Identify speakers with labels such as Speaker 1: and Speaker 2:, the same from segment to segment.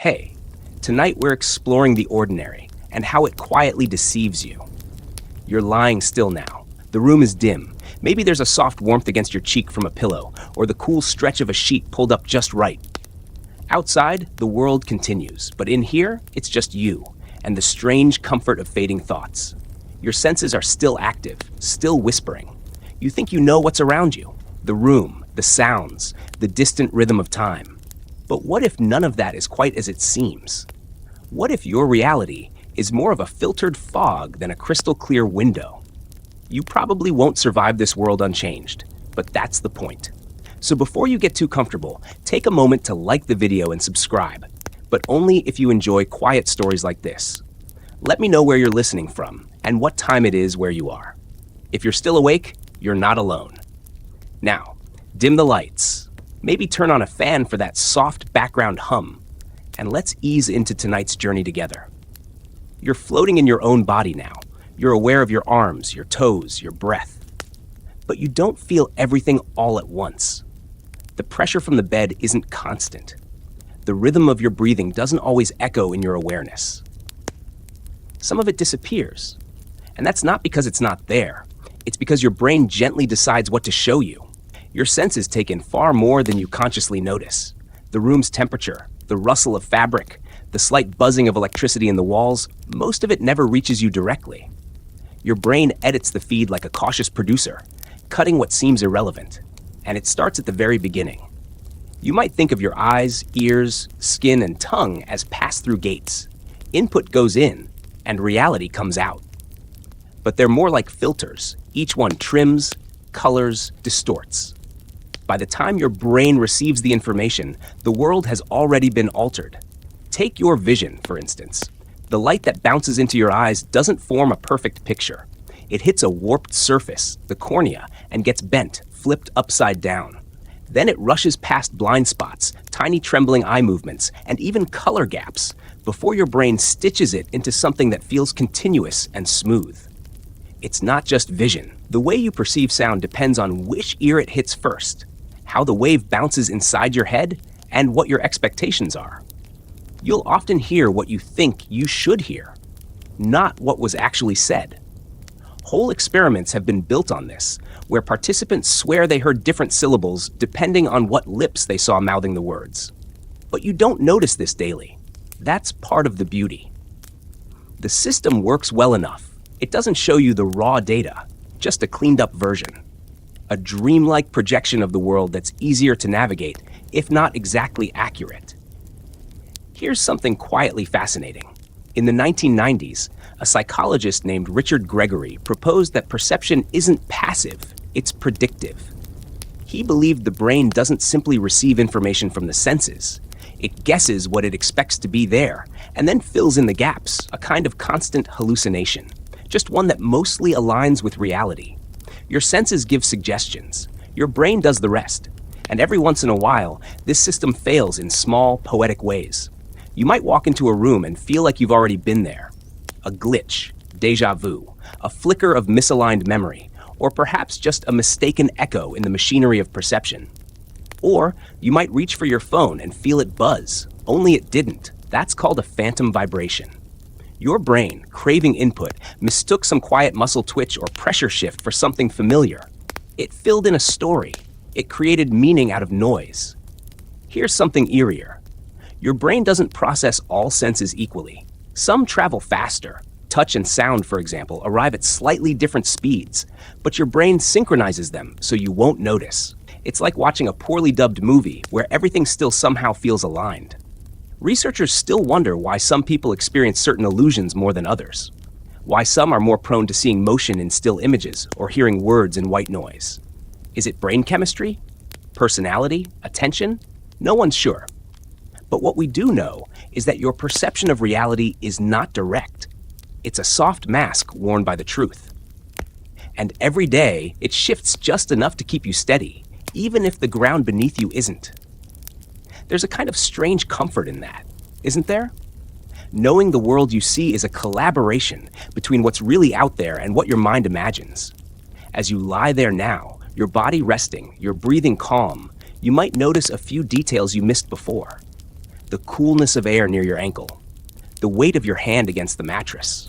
Speaker 1: Hey, tonight we're exploring the ordinary and how it quietly deceives you. You're lying still now. The room is dim. Maybe there's a soft warmth against your cheek from a pillow, or the cool stretch of a sheet pulled up just right. Outside, the world continues, but in here, it's just you and the strange comfort of fading thoughts. Your senses are still active, still whispering. You think you know what's around you, the room, the sounds, the distant rhythm of time. But what if none of that is quite as it seems? What if your reality is more of a filtered fog than a crystal clear window? You probably won't survive this world unchanged, but that's the point. So before you get too comfortable, take a moment to like the video and subscribe, but only if you enjoy quiet stories like this. Let me know where you're listening from and what time it is where you are. If you're still awake, you're not alone. Now, dim the lights. Maybe turn on a fan for that soft background hum, and let's ease into tonight's journey together. You're floating in your own body now. You're aware of your arms, your toes, your breath. But you don't feel everything all at once. The pressure from the bed isn't constant. The rhythm of your breathing doesn't always echo in your awareness. Some of it disappears, and that's not because it's not there. It's because your brain gently decides what to show you. Your senses take in far more than you consciously notice. The room's temperature, the rustle of fabric, the slight buzzing of electricity in the walls, most of it never reaches you directly. Your brain edits the feed like a cautious producer, cutting what seems irrelevant, and it starts at the very beginning. You might think of your eyes, ears, skin, and tongue as pass-through gates. Input goes in, and reality comes out. But they're more like filters. Each one trims, colors, distorts. By the time your brain receives the information, the world has already been altered. Take your vision, for instance. The light that bounces into your eyes doesn't form a perfect picture. It hits a warped surface, the cornea, and gets bent, flipped upside down. Then it rushes past blind spots, tiny trembling eye movements, and even color gaps, before your brain stitches it into something that feels continuous and smooth. It's not just vision. The way you perceive sound depends on which ear it hits first, how the wave bounces inside your head, and what your expectations are. You'll often hear what you think you should hear, not what was actually said. Whole experiments have been built on this, where participants swear they heard different syllables depending on what lips they saw mouthing the words. But you don't notice this daily. That's part of the beauty. The system works well enough. It doesn't show you the raw data, just a cleaned up version. A dreamlike projection of the world that's easier to navigate, if not exactly accurate. Here's something quietly fascinating. In the 1990s, a psychologist named Richard Gregory proposed that perception isn't passive, it's predictive. He believed the brain doesn't simply receive information from the senses. It guesses what it expects to be there, and then fills in the gaps, a kind of constant hallucination, just one that mostly aligns with reality. Your senses give suggestions. Your brain does the rest. And every once in a while, this system fails in small, poetic ways. You might walk into a room and feel like you've already been there. A glitch, déjà vu, a flicker of misaligned memory, or perhaps just a mistaken echo in the machinery of perception. Or you might reach for your phone and feel it buzz, only it didn't. That's called a phantom vibration. Your brain, craving input, mistook some quiet muscle twitch or pressure shift for something familiar. It filled in a story. It created meaning out of noise. Here's something eerier. Your brain doesn't process all senses equally. Some travel faster. Touch and sound, for example, arrive at slightly different speeds, but your brain synchronizes them so you won't notice. It's like watching a poorly dubbed movie where everything still somehow feels aligned. Researchers still wonder why some people experience certain illusions more than others. Why some are more prone to seeing motion in still images or hearing words in white noise. Is it brain chemistry? Personality? Attention? No one's sure. But what we do know is that your perception of reality is not direct. It's a soft mask worn by the truth. And every day, it shifts just enough to keep you steady, even if the ground beneath you isn't. There's a kind of strange comfort in that, isn't there? Knowing the world you see is a collaboration between what's really out there and what your mind imagines. As you lie there now, your body resting, your breathing calm, you might notice a few details you missed before. the coolness of air near your ankle, the weight of your hand against the mattress,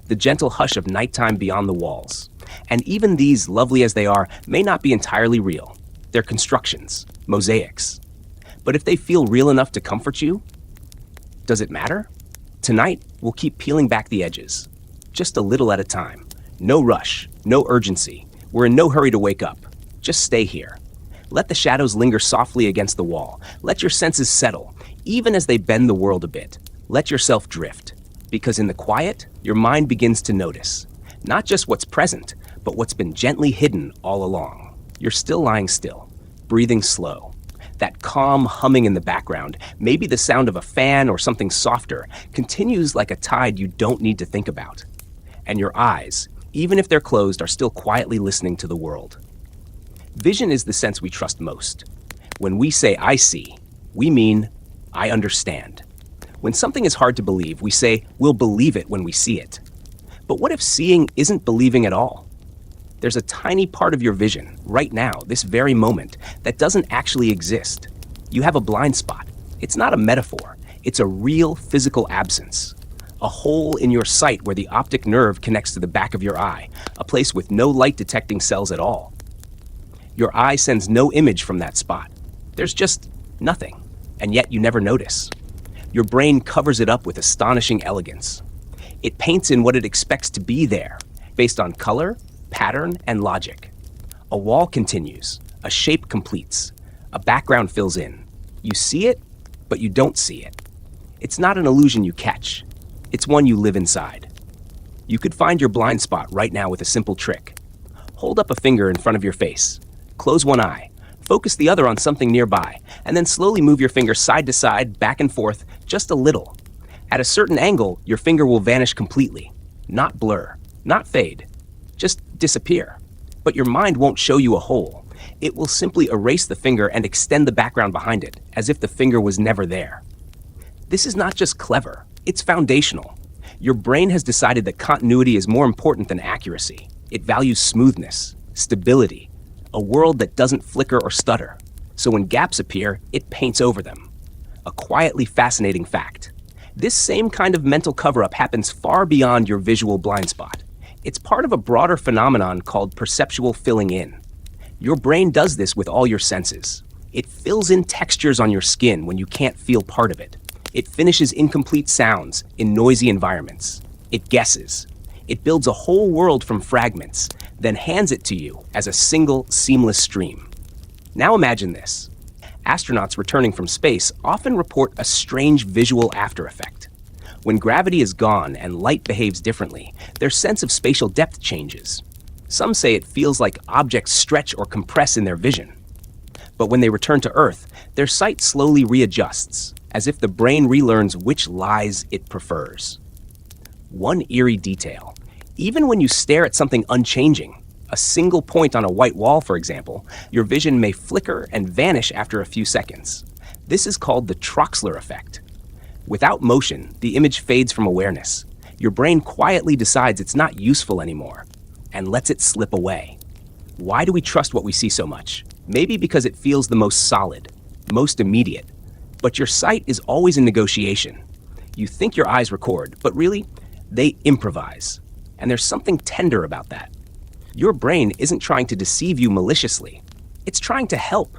Speaker 1: the gentle hush of nighttime beyond the walls. And even these, lovely as they are, may not be entirely real. They're constructions, mosaics. But if they feel real enough to comfort you, does it matter? Tonight, we'll keep peeling back the edges, just a little at a time. No rush, no urgency. We're in no hurry to wake up. Just stay here. Let the shadows linger softly against the wall. Let your senses settle, even as they bend the world a bit. Let yourself drift, because in the quiet, your mind begins to notice, not just what's present, but what's been gently hidden all along. You're still lying still, breathing slow. That calm humming in the background, maybe the sound of a fan or something softer, continues like a tide you don't need to think about. And your eyes, even if they're closed, are still quietly listening to the world. Vision is the sense we trust most. When we say, "I see," we mean, "I understand." When something is hard to believe, we say, "We'll believe it when we see it." But what if seeing isn't believing at all? There's a tiny part of your vision, right now, this very moment, that doesn't actually exist. You have a blind spot. It's not a metaphor. It's a real physical absence. A hole in your sight where the optic nerve connects to the back of your eye, a place with no light-detecting cells at all. Your eye sends no image from that spot. There's just nothing, and yet you never notice. Your brain covers it up with astonishing elegance. It paints in what it expects to be there, based on color, pattern, and logic. A wall continues, a shape completes, a background fills in. You see it, but you don't see it. It's not an illusion you catch. It's one you live inside. You could find your blind spot right now with a simple trick. Hold up a finger in front of your face. Close one eye. Focus the other on something nearby, and then slowly move your finger side to side, back and forth, just a little. At a certain angle, your finger will vanish completely. Not blur, not fade. Just disappear. But your mind won't show you a hole. It will simply erase the finger and extend the background behind it, as if the finger was never there. This is not just clever, it's foundational. Your brain has decided that continuity is more important than accuracy. It values smoothness, stability, a world that doesn't flicker or stutter. So when gaps appear, it paints over them. A quietly fascinating fact. This same kind of mental cover-up happens far beyond your visual blind spot. It's part of a broader phenomenon called perceptual filling in. Your brain does this with all your senses. It fills in textures on your skin when you can't feel part of it. It finishes incomplete sounds in noisy environments. It guesses. It builds a whole world from fragments, then hands it to you as a single, seamless stream. Now imagine this. Astronauts returning from space often report a strange visual after effect. When gravity is gone and light behaves differently, their sense of spatial depth changes. Some say it feels like objects stretch or compress in their vision. But when they return to Earth, their sight slowly readjusts, as if the brain relearns which lies it prefers. One eerie detail. Even when you stare at something unchanging, a single point on a white wall, for example, your vision may flicker and vanish after a few seconds. This is called the Troxler effect. Without motion, the image fades from awareness. Your brain quietly decides it's not useful anymore and lets it slip away. Why do we trust what we see so much? Maybe because it feels the most solid, most immediate. But your sight is always in negotiation. You think your eyes record, but really, they improvise. And there's something tender about that. Your brain isn't trying to deceive you maliciously. It's trying to help,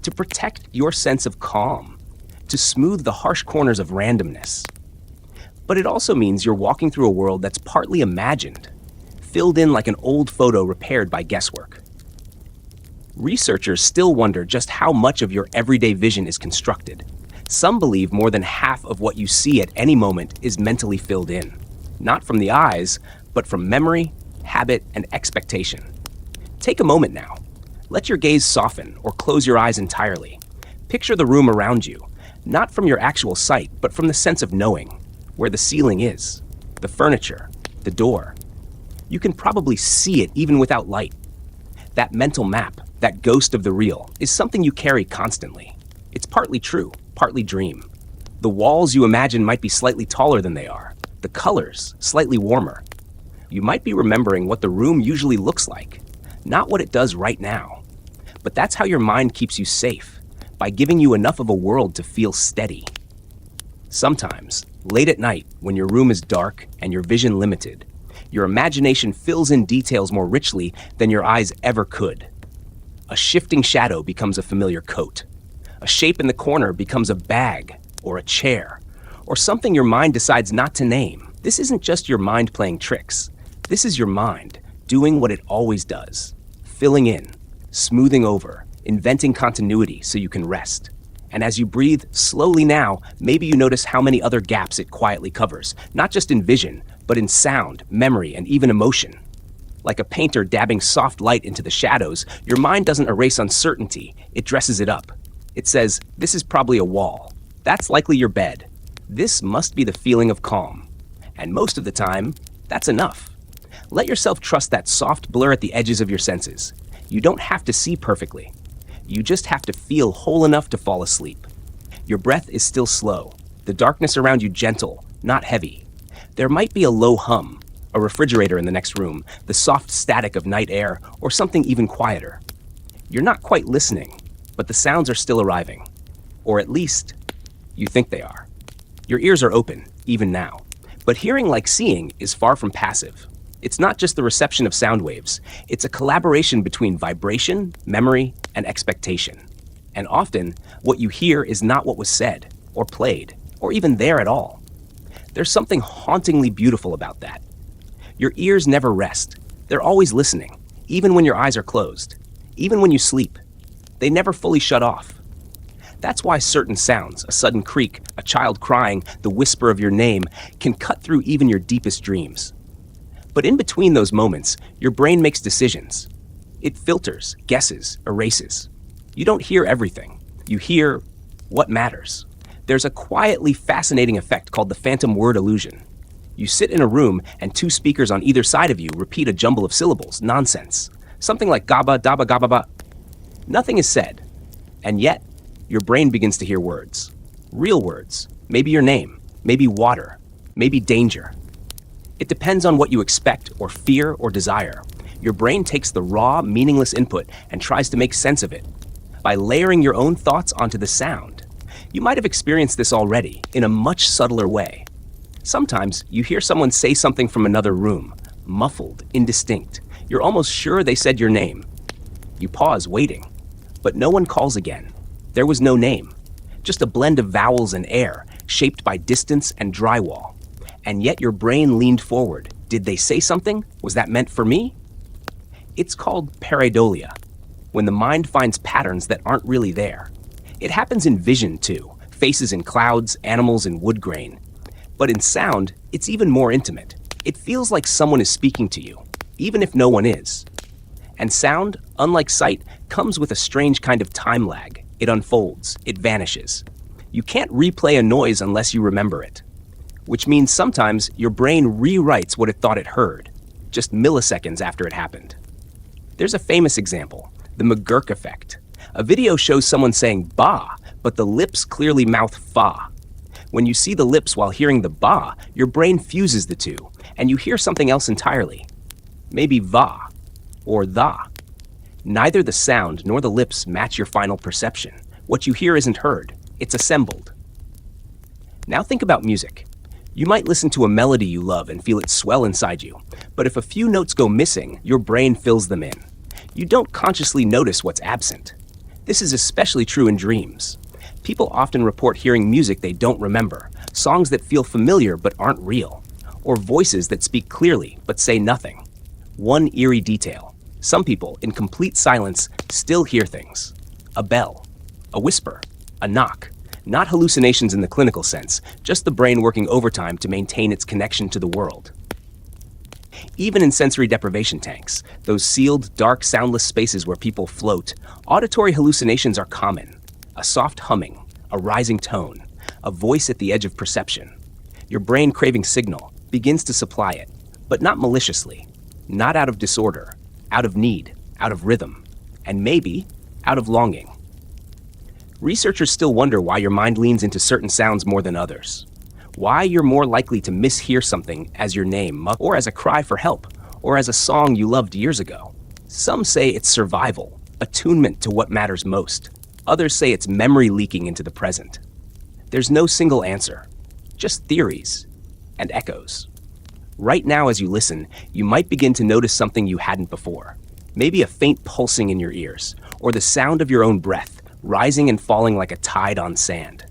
Speaker 1: to protect your sense of calm, to smooth the harsh corners of randomness. But it also means you're walking through a world that's partly imagined, filled in like an old photo repaired by guesswork. Researchers still wonder just how much of your everyday vision is constructed. Some believe more than half of what you see at any moment is mentally filled in, not from the eyes, but from memory, habit, and expectation. Take a moment now. Let your gaze soften or close your eyes entirely. Picture the room around you, not from your actual sight, but from the sense of knowing, where the ceiling is, the furniture, the door. You can probably see it even without light. That mental map, that ghost of the real, is something you carry constantly. It's partly true, partly dream. The walls you imagine might be slightly taller than they are, the colors slightly warmer. You might be remembering what the room usually looks like, not what it does right now. But that's how your mind keeps you safe, by giving you enough of a world to feel steady. Sometimes, late at night, when your room is dark and your vision limited, your imagination fills in details more richly than your eyes ever could. A shifting shadow becomes a familiar coat. A shape in the corner becomes a bag or a chair, or something your mind decides not to name. This isn't just your mind playing tricks. This is your mind doing what it always does, filling in, smoothing over, inventing continuity so you can rest. And as you breathe slowly now, maybe you notice how many other gaps it quietly covers, not just in vision, but in sound, memory, and even emotion. Like a painter dabbing soft light into the shadows, your mind doesn't erase uncertainty, it dresses it up. It says, this is probably a wall. That's likely your bed. This must be the feeling of calm. And most of the time, that's enough. Let yourself trust that soft blur at the edges of your senses. You don't have to see perfectly. You just have to feel whole enough to fall asleep. Your breath is still slow, the darkness around you gentle, not heavy. There might be a low hum, a refrigerator in the next room, the soft static of night air, or something even quieter. You're not quite listening, but the sounds are still arriving. Or at least, you think they are. Your ears are open, even now. But hearing like seeing is far from passive. It's not just the reception of sound waves. It's a collaboration between vibration, memory, and expectation. And often, what you hear is not what was said, or played, or even there at all. There's something hauntingly beautiful about that. Your ears never rest. They're always listening, even when your eyes are closed, even when you sleep. They never fully shut off. That's why certain sounds, a sudden creak, a child crying, the whisper of your name, can cut through even your deepest dreams. But in between those moments, your brain makes decisions. It filters, guesses, erases. You don't hear everything. You hear what matters. There's a quietly fascinating effect called the phantom word illusion. You sit in a room and two speakers on either side of you repeat a jumble of syllables, nonsense. Something like gaba, daba, gaba, ba. Nothing is said. And yet, your brain begins to hear words. Real words. Maybe your name. Maybe water. Maybe danger. It depends on what you expect or fear or desire. Your brain takes the raw, meaningless input and tries to make sense of it by layering your own thoughts onto the sound. You might have experienced this already in a much subtler way. Sometimes you hear someone say something from another room, muffled, indistinct. You're almost sure they said your name. You pause, waiting, but no one calls again. There was no name, just a blend of vowels and air, shaped by distance and drywall. And yet your brain leaned forward. Did they say something? Was that meant for me? It's called pareidolia, when the mind finds patterns that aren't really there. It happens in vision too, faces in clouds, animals in wood grain. But in sound, it's even more intimate. It feels like someone is speaking to you, even if no one is. And sound, unlike sight, comes with a strange kind of time lag. It unfolds, it vanishes. You can't replay a noise unless you remember it. Which means sometimes your brain rewrites what it thought it heard, just milliseconds after it happened. There's a famous example, the McGurk effect. A video shows someone saying ba, but the lips clearly mouth fa. When you see the lips while hearing the ba, your brain fuses the two, and you hear something else entirely. Maybe va, or tha. Neither the sound nor the lips match your final perception. What you hear isn't heard, it's assembled. Now think about music. You might listen to a melody you love and feel it swell inside you, but if a few notes go missing, your brain fills them in. You don't consciously notice what's absent. This is especially true in dreams. People often report hearing music they don't remember, songs that feel familiar but aren't real, or voices that speak clearly but say nothing. One eerie detail. Some people, in complete silence, still hear things. A bell, a whisper, a knock. Not hallucinations in the clinical sense, just the brain working overtime to maintain its connection to the world. Even in sensory deprivation tanks, those sealed, dark, soundless spaces where people float, auditory hallucinations are common. A soft humming, a rising tone, a voice at the edge of perception. Your brain craving signal begins to supply it, but not maliciously, not out of disorder, out of need, out of rhythm, and maybe out of longing. Researchers still wonder why your mind leans into certain sounds more than others. Why you're more likely to mishear something as your name, or as a cry for help, or as a song you loved years ago. Some say it's survival, attunement to what matters most. Others say it's memory leaking into the present. There's no single answer, just theories and echoes. Right now, as you listen, you might begin to notice something you hadn't before. Maybe a faint pulsing in your ears, or the sound of your own breath, rising and falling like a tide on sand.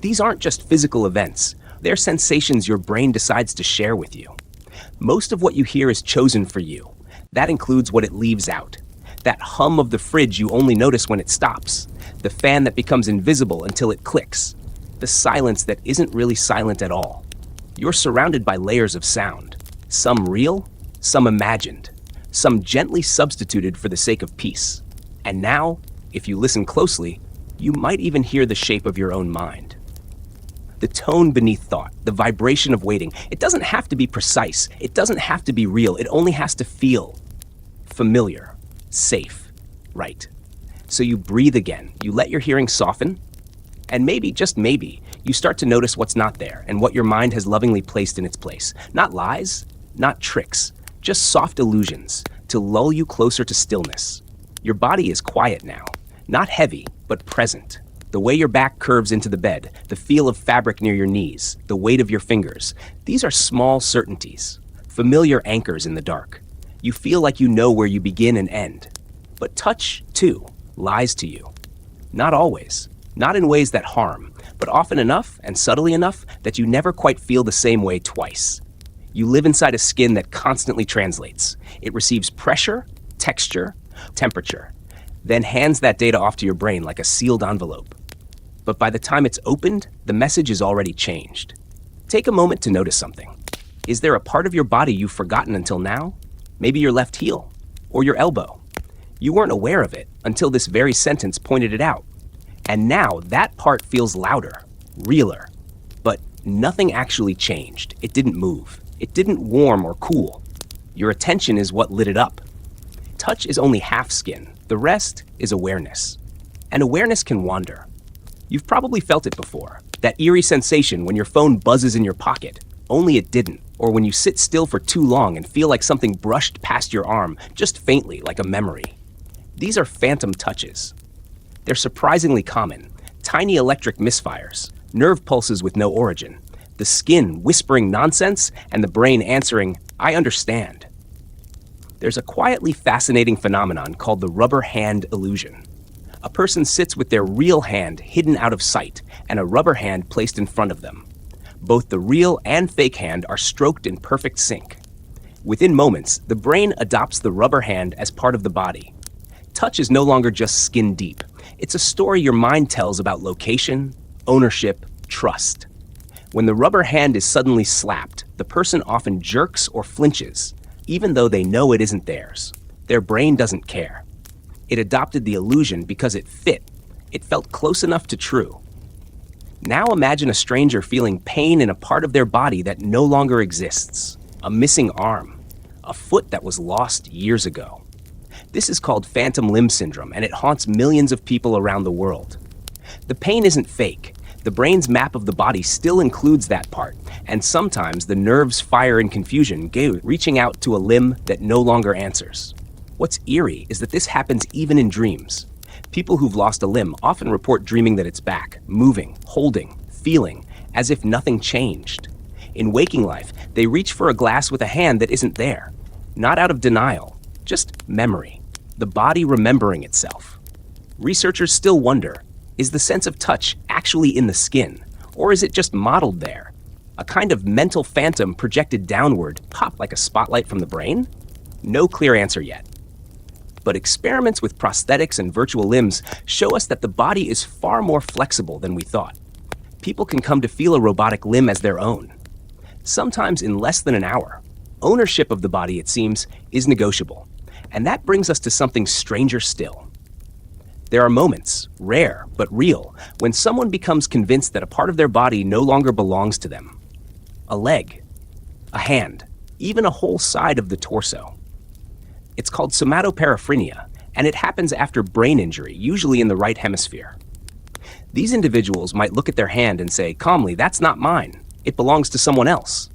Speaker 1: These aren't just physical events, they're sensations your brain decides to share with you. Most of what you hear is chosen for you. That includes what it leaves out. That hum of the fridge you only notice when it stops. The fan that becomes invisible until it clicks. The silence that isn't really silent at all. You're surrounded by layers of sound. Some real, some imagined. Some gently substituted for the sake of peace. And now, if you listen closely, you might even hear the shape of your own mind. The tone beneath thought, the vibration of waiting, it doesn't have to be precise. It doesn't have to be real. It only has to feel familiar, safe, right. So you breathe again. You let your hearing soften. And maybe, just maybe, you start to notice what's not there and what your mind has lovingly placed in its place. Not lies, not tricks, just soft illusions to lull you closer to stillness. Your body is quiet now, not heavy, but present. The way your back curves into the bed, the feel of fabric near your knees, the weight of your fingers. These are small certainties, familiar anchors in the dark. You feel like you know where you begin and end. But touch, too, lies to you. Not always, not in ways that harm, but often enough and subtly enough that you never quite feel the same way twice. You live inside a skin that constantly translates. It receives pressure, texture, temperature, then hands that data off to your brain like a sealed envelope. But by the time it's opened, the message is already changed. Take a moment to notice something. Is there a part of your body you've forgotten until now? Maybe your left heel or your elbow. You weren't aware of it until this very sentence pointed it out. And now that part feels louder, realer. But nothing actually changed. It didn't move. It didn't warm or cool. Your attention is what lit it up. Touch is only half skin. The rest is awareness. And awareness can wander. You've probably felt it before. That eerie sensation when your phone buzzes in your pocket, only it didn't. Or when you sit still for too long and feel like something brushed past your arm, just faintly, like a memory. These are phantom touches. They're surprisingly common. Tiny electric misfires, nerve pulses with no origin, the skin whispering nonsense, and the brain answering, I understand. There's a quietly fascinating phenomenon called the rubber hand illusion. A person sits with their real hand hidden out of sight and a rubber hand placed in front of them. Both the real and fake hand are stroked in perfect sync. Within moments, the brain adopts the rubber hand as part of the body. Touch is no longer just skin deep. It's a story your mind tells about location, ownership, trust. When the rubber hand is suddenly slapped, the person often jerks or flinches, even though they know it isn't theirs. Their brain doesn't care. It adopted the illusion because it fit. It felt close enough to true. Now imagine a stranger feeling pain in a part of their body that no longer exists. A missing arm. A foot that was lost years ago. This is called phantom limb syndrome, and it haunts millions of people around the world. The pain isn't fake. The brain's map of the body still includes that part, and sometimes the nerves fire in confusion, reaching out to a limb that no longer answers. What's eerie is that this happens even in dreams. People who've lost a limb often report dreaming that it's back, moving, holding, feeling, as if nothing changed. In waking life, they reach for a glass with a hand that isn't there. Not out of denial, just memory. The body remembering itself. Researchers still wonder, is the sense of touch actually in the skin, or is it just modeled there? A kind of mental phantom projected downward, popped like a spotlight from the brain? No clear answer yet. But experiments with prosthetics and virtual limbs show us that the body is far more flexible than we thought. People can come to feel a robotic limb as their own. Sometimes in less than an hour. Ownership of the body, it seems, is negotiable. And that brings us to something stranger still. There are moments, rare but real, when someone becomes convinced that a part of their body no longer belongs to them. A leg, a hand, even a whole side of the torso. It's called somatoparaphrenia, and it happens after brain injury, usually in the right hemisphere. These individuals might look at their hand and say, calmly, that's not mine. It belongs to someone else.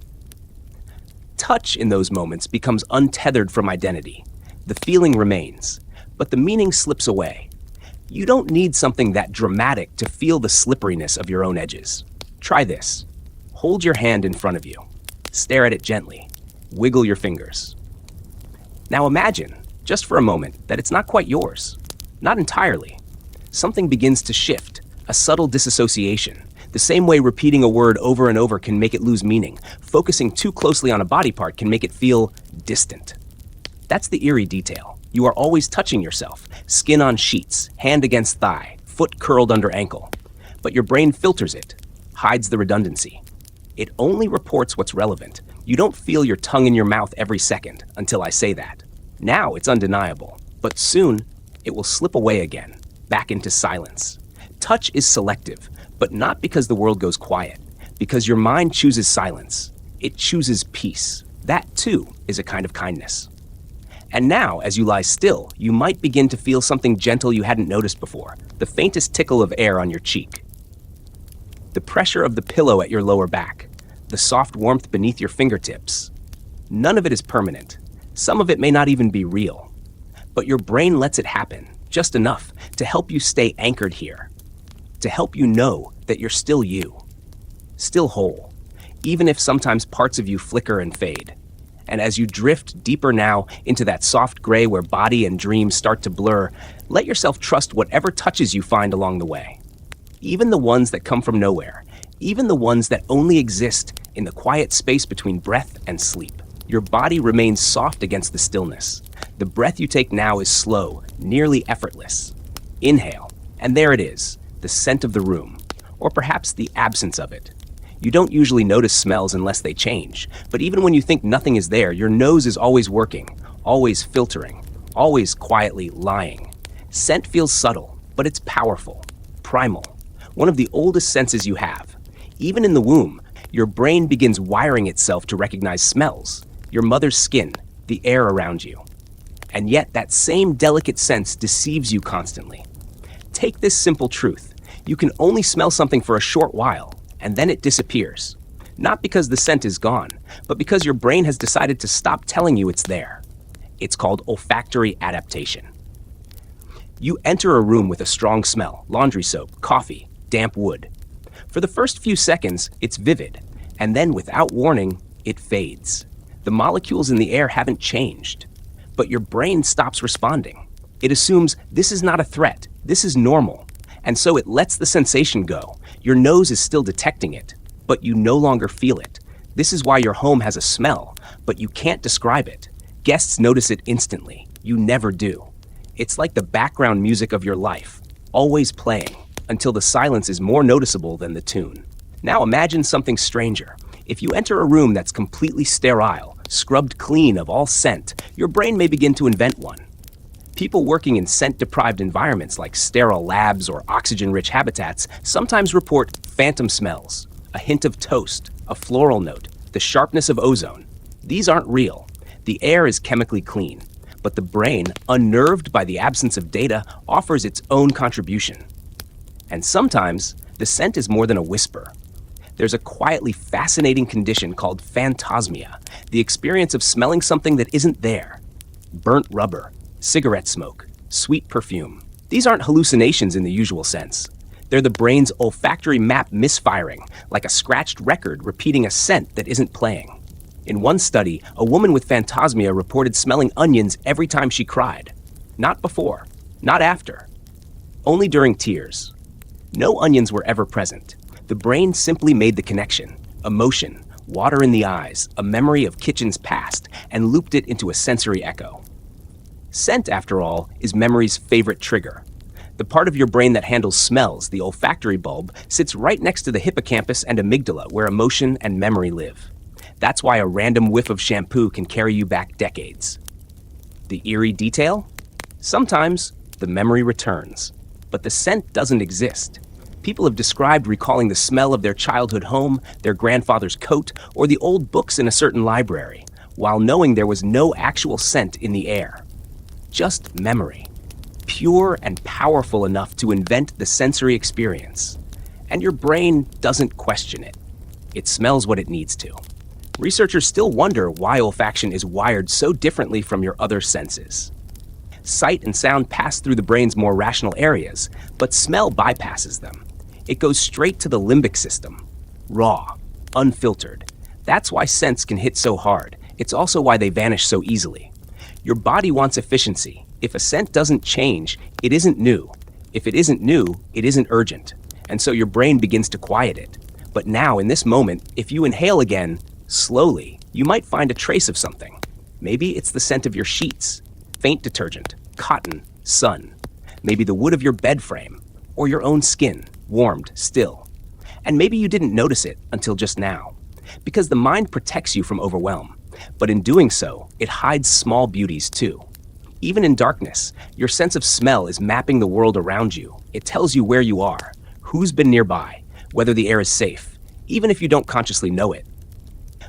Speaker 1: Touch in those moments becomes untethered from identity. The feeling remains, but the meaning slips away. You don't need something that dramatic to feel the slipperiness of your own edges. Try this. Hold your hand in front of you. Stare at it gently. Wiggle your fingers. Now imagine, just for a moment, that it's not quite yours. Not entirely. Something begins to shift, a subtle disassociation. The same way repeating a word over and over can make it lose meaning, focusing too closely on a body part can make it feel distant. That's the eerie detail. You are always touching yourself, skin on sheets, hand against thigh, foot curled under ankle. But your brain filters it, hides the redundancy. It only reports what's relevant. You don't feel your tongue in your mouth every second until I say that. Now it's undeniable, but soon it will slip away again, back into silence. Touch is selective, but not because the world goes quiet, because your mind chooses silence. It chooses peace. That, too, is a kind of kindness. And now, as you lie still, you might begin to feel something gentle you hadn't noticed before, the faintest tickle of air on your cheek. The pressure of the pillow at your lower back, the soft warmth beneath your fingertips. None of it is permanent. Some of it may not even be real. But your brain lets it happen, just enough to help you stay anchored here, to help you know that you're still you, still whole, even if sometimes parts of you flicker and fade. And as you drift deeper now into that soft gray where body and dream start to blur, let yourself trust whatever touches you find along the way. Even the ones that come from nowhere, even the ones that only exist in the quiet space between breath and sleep. Your body remains soft against the stillness. The breath you take now is slow, nearly effortless. Inhale, and there it is, the scent of the room, or perhaps the absence of it. You don't usually notice smells unless they change, but even when you think nothing is there, your nose is always working, always filtering, always quietly lying. Scent feels subtle, but it's powerful, primal, one of the oldest senses you have. Even in the womb, your brain begins wiring itself to recognize smells, your mother's skin, the air around you. And yet that same delicate sense deceives you constantly. Take this simple truth. You can only smell something for a short while, and then it disappears. Not because the scent is gone, but because your brain has decided to stop telling you it's there. It's called olfactory adaptation. You enter a room with a strong smell, laundry soap, coffee, damp wood. For the first few seconds, it's vivid, and then without warning, it fades. The molecules in the air haven't changed, but your brain stops responding. It assumes this is not a threat, this is normal, and so it lets the sensation go. Your nose is still detecting it, but you no longer feel it. This is why your home has a smell, but you can't describe it. Guests notice it instantly. You never do. It's like the background music of your life, always playing, until the silence is more noticeable than the tune. Now imagine something stranger. If you enter a room that's completely sterile, scrubbed clean of all scent, your brain may begin to invent one. People working in scent-deprived environments like sterile labs or oxygen-rich habitats sometimes report phantom smells, a hint of toast, a floral note, the sharpness of ozone. These aren't real. The air is chemically clean, but the brain, unnerved by the absence of data, offers its own contribution. And sometimes, the scent is more than a whisper. There's a quietly fascinating condition called phantasmia, the experience of smelling something that isn't there. Burnt rubber, cigarette smoke, sweet perfume. These aren't hallucinations in the usual sense. They're the brain's olfactory map misfiring, like a scratched record repeating a scent that isn't playing. In one study, a woman with phantasmia reported smelling onions every time she cried. Not before, not after, only during tears. No onions were ever present. The brain simply made the connection, emotion, water in the eyes, a memory of kitchens past, and looped it into a sensory echo. Scent, after all, is memory's favorite trigger. The part of your brain that handles smells, the olfactory bulb, sits right next to the hippocampus and amygdala, where emotion and memory live. That's why a random whiff of shampoo can carry you back decades. The eerie detail? Sometimes the memory returns, but the scent doesn't exist. People have described recalling the smell of their childhood home, their grandfather's coat, or the old books in a certain library, while knowing there was no actual scent in the air. Just memory, pure and powerful enough to invent the sensory experience. And your brain doesn't question it. It smells what it needs to. Researchers still wonder why olfaction is wired so differently from your other senses. Sight and sound pass through the brain's more rational areas, but smell bypasses them. It goes straight to the limbic system. Raw, unfiltered. That's why scents can hit so hard. It's also why they vanish so easily. Your body wants efficiency. If a scent doesn't change, it isn't new. If it isn't new, it isn't urgent. And so your brain begins to quiet it. But now, in this moment, if you inhale again, slowly, you might find a trace of something. Maybe it's the scent of your sheets, faint detergent, cotton, sun. Maybe the wood of your bed frame, or your own skin, warmed, still. And maybe you didn't notice it until just now, because the mind protects you from overwhelm. But in doing so, it hides small beauties too. Even in darkness, your sense of smell is mapping the world around you. It tells you where you are, who's been nearby, whether the air is safe, even if you don't consciously know it.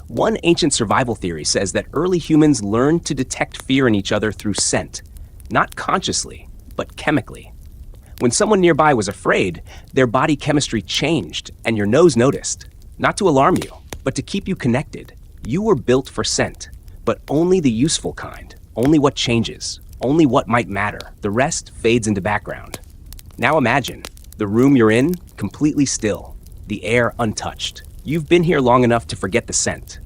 Speaker 1: One ancient survival theory says that early humans learned to detect fear in each other through scent, not consciously, but chemically. When someone nearby was afraid, their body chemistry changed and your nose noticed, not to alarm you, but to keep you connected. You were built for scent, but only the useful kind, only what changes, only what might matter. The rest fades into background. Now imagine the room you're in, completely still, the air untouched. You've been here long enough to forget the scent.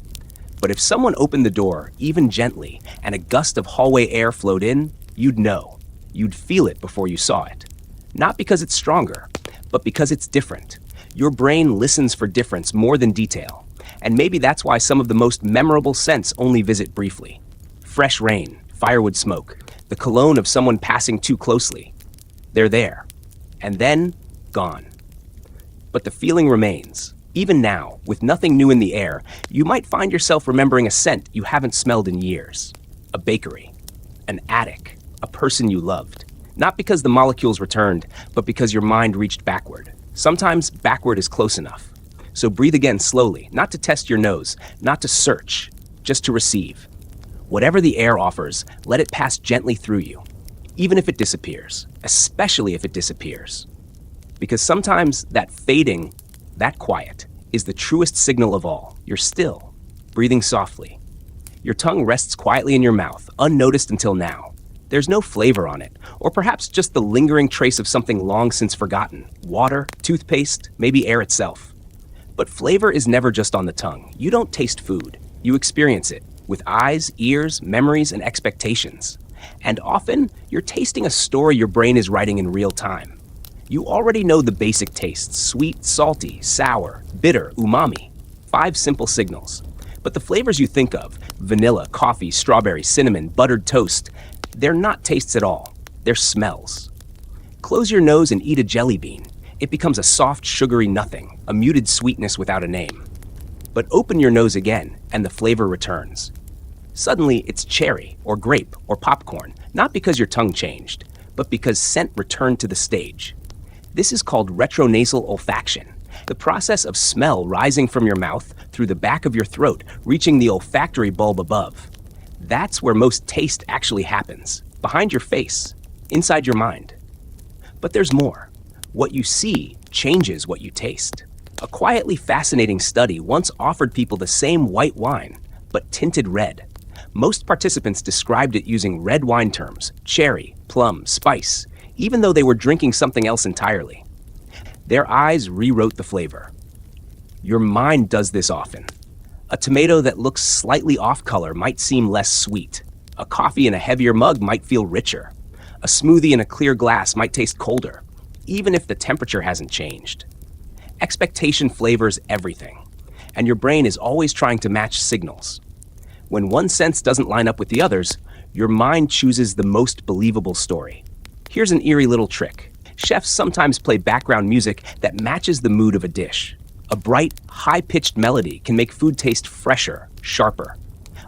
Speaker 1: But if someone opened the door, even gently, and a gust of hallway air flowed in, you'd know. You'd feel it before you saw it. Not because it's stronger, but because it's different. Your brain listens for difference more than detail. And maybe that's why some of the most memorable scents only visit briefly. Fresh rain, firewood smoke, the cologne of someone passing too closely. They're there. And then, gone. But the feeling remains. Even now, with nothing new in the air, you might find yourself remembering a scent you haven't smelled in years. A bakery, an attic, a person you loved. Not because the molecules returned, but because your mind reached backward. Sometimes backward is close enough. So breathe again slowly, not to test your nose, not to search, just to receive. Whatever the air offers, let it pass gently through you, even if it disappears, especially if it disappears. Because sometimes that fading, that quiet, is the truest signal of all. You're still, breathing softly. Your tongue rests quietly in your mouth, unnoticed until now. There's no flavor on it, or perhaps just the lingering trace of something long since forgotten. Water, toothpaste, maybe air itself. But flavor is never just on the tongue. You don't taste food. You experience it with eyes, ears, memories, and expectations. And often, you're tasting a story your brain is writing in real time. You already know the basic tastes: sweet, salty, sour, bitter, umami. 5 simple signals. But the flavors you think of, vanilla, coffee, strawberry, cinnamon, buttered toast, they're not tastes at all. They're smells. Close your nose and eat a jelly bean. It becomes a soft, sugary nothing, a muted sweetness without a name. But open your nose again, and the flavor returns. Suddenly, it's cherry, or grape, or popcorn, not because your tongue changed, but because scent returned to the stage. This is called retronasal olfaction, the process of smell rising from your mouth through the back of your throat, reaching the olfactory bulb above. That's where most taste actually happens, behind your face, inside your mind. But there's more. What you see changes what you taste. A quietly fascinating study once offered people the same white wine, but tinted red. Most participants described it using red wine terms: cherry, plum, spice, even though they were drinking something else entirely. Their eyes rewrote the flavor. Your mind does this often. A tomato that looks slightly off color might seem less sweet. A coffee in a heavier mug might feel richer. A smoothie in a clear glass might taste colder, even if the temperature hasn't changed. Expectation flavors everything, and your brain is always trying to match signals. When one sense doesn't line up with the others, your mind chooses the most believable story. Here's an eerie little trick. Chefs sometimes play background music that matches the mood of a dish. A bright, high-pitched melody can make food taste fresher, sharper.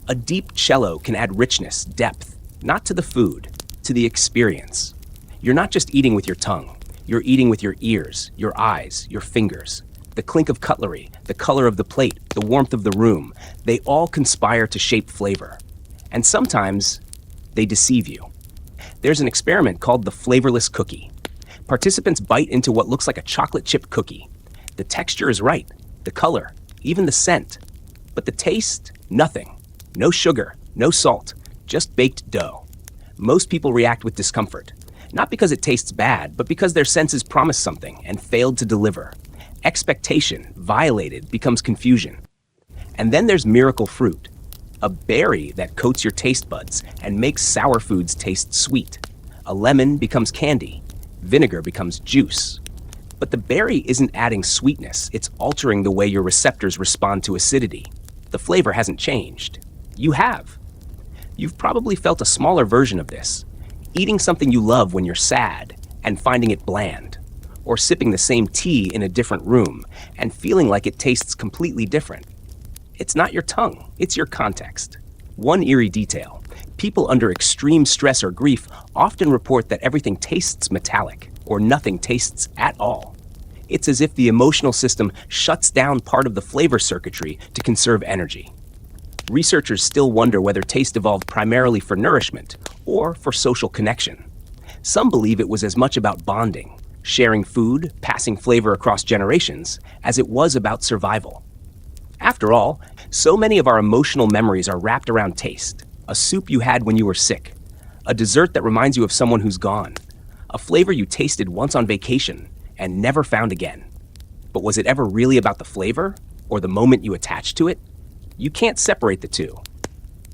Speaker 1: A deep cello can add richness, depth, not to the food, to the experience. You're not just eating with your tongue. You're eating with your ears, your eyes, your fingers. The clink of cutlery, the color of the plate, the warmth of the room, they all conspire to shape flavor. And sometimes, they deceive you. There's an experiment called the flavorless cookie. Participants bite into what looks like a chocolate chip cookie. The texture is right, the color, even the scent. But the taste, nothing. No sugar, no salt, just baked dough. Most people react with discomfort, not because it tastes bad, but because their senses promised something and failed to deliver. Expectation, violated, becomes confusion. And then there's miracle fruit, a berry that coats your taste buds and makes sour foods taste sweet. A lemon becomes candy. Vinegar becomes juice. But the berry isn't adding sweetness, it's altering the way your receptors respond to acidity. The flavor hasn't changed. You have. You've probably felt a smaller version of this. Eating something you love when you're sad and finding it bland. Or sipping the same tea in a different room and feeling like it tastes completely different. It's not your tongue, it's your context. One eerie detail: people under extreme stress or grief often report that everything tastes metallic or nothing tastes at all. It's as if the emotional system shuts down part of the flavor circuitry to conserve energy. Researchers still wonder whether taste evolved primarily for nourishment or for social connection. Some believe it was as much about bonding, sharing food, passing flavor across generations, as it was about survival. After all, so many of our emotional memories are wrapped around taste. A soup you had when you were sick, a dessert that reminds you of someone who's gone, a flavor you tasted once on vacation and never found again. But was it ever really about the flavor or the moment you attached to it? You can't separate the two.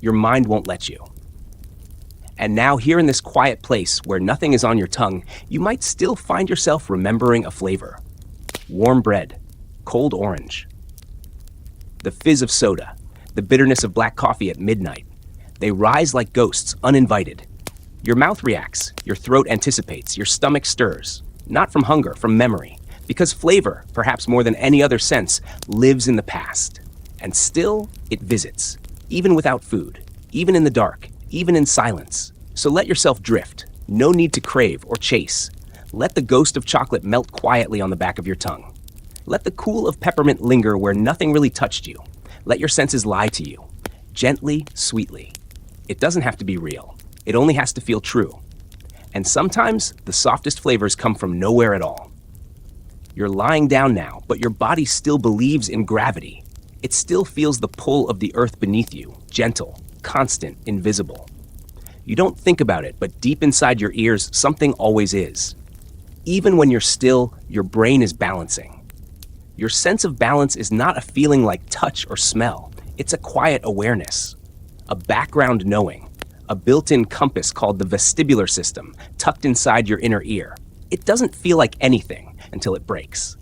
Speaker 1: Your mind won't let you. And now, here in this quiet place where nothing is on your tongue, you might still find yourself remembering a flavor. Warm bread, cold orange, the fizz of soda, the bitterness of black coffee at midnight. They rise like ghosts, uninvited. Your mouth reacts, your throat anticipates, your stomach stirs. Not from hunger, from memory. Because flavor, perhaps more than any other sense, lives in the past. And still, it visits, even without food, even in the dark, even in silence. So let yourself drift. No need to crave or chase. Let the ghost of chocolate melt quietly on the back of your tongue. Let the cool of peppermint linger where nothing really touched you. Let your senses lie to you, gently, sweetly. It doesn't have to be real. It only has to feel true. And sometimes, the softest flavors come from nowhere at all. You're lying down now, but your body still believes in gravity. It still feels the pull of the earth beneath you, gentle, constant, invisible. You don't think about it, but deep inside your ears, something always is. Even when you're still, your brain is balancing. Your sense of balance is not a feeling like touch or smell. It's a quiet awareness, a background knowing, a built-in compass called the vestibular system tucked inside your inner ear. It doesn't feel like anything until it breaks.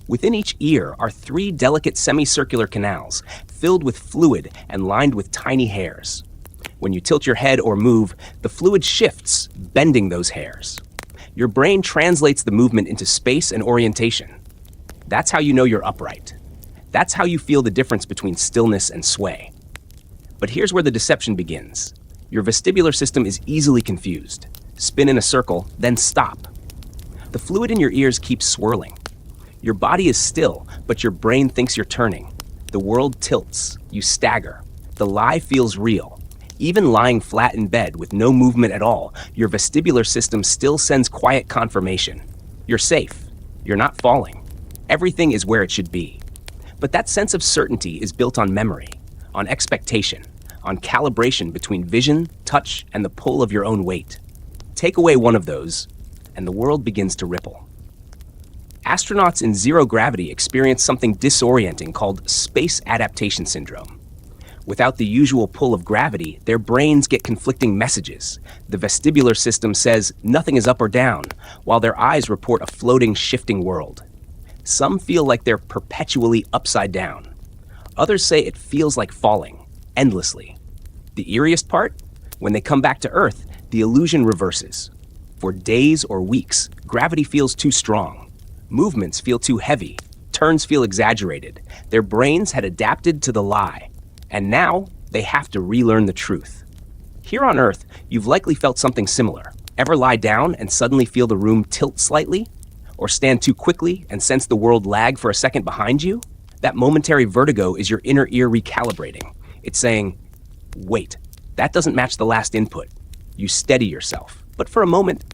Speaker 1: Within each ear are 3 delicate semicircular canals filled with fluid and lined with tiny hairs. When you tilt your head or move, the fluid shifts, bending those hairs. Your brain translates the movement into space and orientation. That's how you know you're upright. That's how you feel the difference between stillness and sway. But here's where the deception begins. Your vestibular system is easily confused. Spin in a circle, then stop. The fluid in your ears keeps swirling. Your body is still, but your brain thinks you're turning. The world tilts. You stagger. The lie feels real. Even lying flat in bed with no movement at all, your vestibular system still sends quiet confirmation. You're safe. You're not falling. Everything is where it should be. But that sense of certainty is built on memory, on expectation, on calibration between vision, touch, and the pull of your own weight. Take away one of those, and the world begins to ripple. Astronauts in zero gravity experience something disorienting called space adaptation syndrome. Without the usual pull of gravity, their brains get conflicting messages. The vestibular system says nothing is up or down, while their eyes report a floating, shifting world. Some feel like they're perpetually upside down. Others say it feels like falling, endlessly. The eeriest part? When they come back to Earth, the illusion reverses. For days or weeks, gravity feels too strong. Movements feel too heavy. Turns feel exaggerated. Their brains had adapted to the lie. And now, they have to relearn the truth. Here on Earth, you've likely felt something similar. Ever lie down and suddenly feel the room tilt slightly? Or stand too quickly and sense the world lag for a second behind you? That momentary vertigo is your inner ear recalibrating. It's saying, wait, that doesn't match the last input. You steady yourself. But for a moment,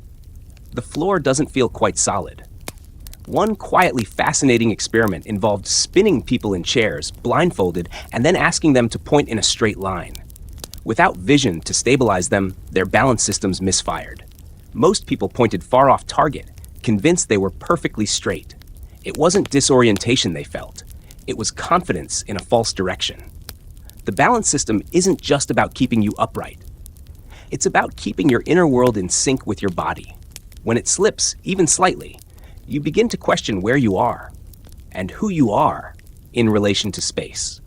Speaker 1: the floor doesn't feel quite solid. One quietly fascinating experiment involved spinning people in chairs, blindfolded, and then asking them to point in a straight line. Without vision to stabilize them, their balance systems misfired. Most people pointed far off target, convinced they were perfectly straight. It wasn't disorientation they felt. It was confidence in a false direction. The balance system isn't just about keeping you upright. It's about keeping your inner world in sync with your body. When it slips, even slightly, you begin to question where you are and who you are in relation to space.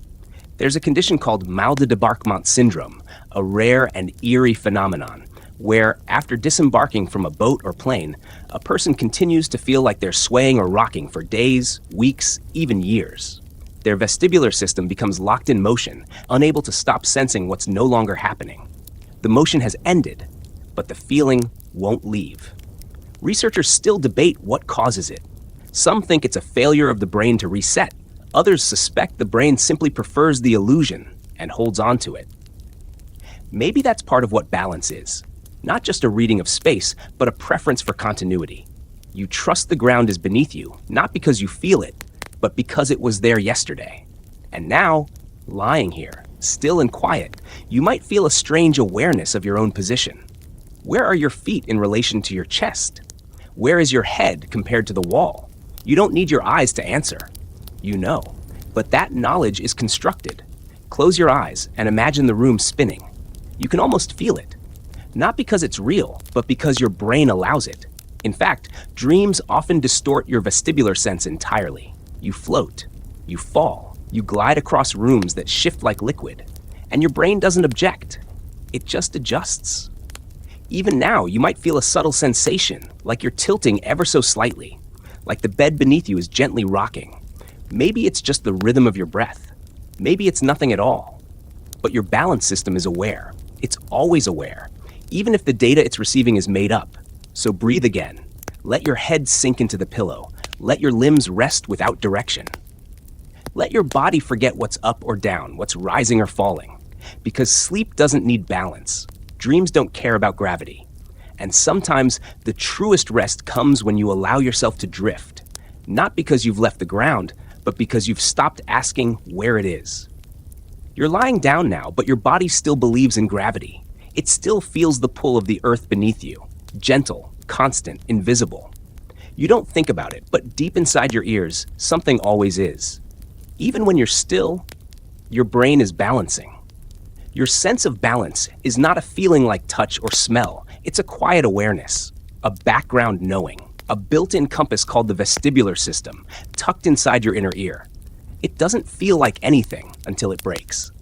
Speaker 1: There's a condition called mal de débarquement syndrome, a rare and eerie phenomenon, where after disembarking from a boat or plane, a person continues to feel like they're swaying or rocking for days, weeks, even years. Their vestibular system becomes locked in motion, unable to stop sensing what's no longer happening. The motion has ended, but the feeling won't leave. Researchers still debate what causes it. Some think it's a failure of the brain to reset. Others suspect the brain simply prefers the illusion and holds on to it. Maybe that's part of what balance is. Not just a reading of space, but a preference for continuity. You trust the ground is beneath you, not because you feel it, but because it was there yesterday. And now, lying here, still and quiet, you might feel a strange awareness of your own position. Where are your feet in relation to your chest? Where is your head compared to the wall? You don't need your eyes to answer. You know, but that knowledge is constructed. Close your eyes and imagine the room spinning. You can almost feel it. Not because it's real, but because your brain allows it. In fact, dreams often distort your vestibular sense entirely. You float, you fall, you glide across rooms that shift like liquid, and your brain doesn't object. It just adjusts. Even now, you might feel a subtle sensation, like you're tilting ever so slightly, like the bed beneath you is gently rocking. Maybe it's just the rhythm of your breath. Maybe it's nothing at all. But your balance system is aware. It's always aware, even if the data it's receiving is made up. So breathe again. Let your head sink into the pillow. Let your limbs rest without direction. Let your body forget what's up or down, what's rising or falling. Because sleep doesn't need balance. Dreams don't care about gravity. And sometimes the truest rest comes when you allow yourself to drift. Not because you've left the ground, but because you've stopped asking where it is. You're lying down now, but your body still believes in gravity. It still feels the pull of the earth beneath you, gentle, constant, invisible. You don't think about it, but deep inside your ears, something always is. Even when you're still, your brain is balancing. Your sense of balance is not a feeling like touch or smell. It's a quiet awareness, a background knowing, a built-in compass called the vestibular system, tucked inside your inner ear. It doesn't feel like anything until it breaks.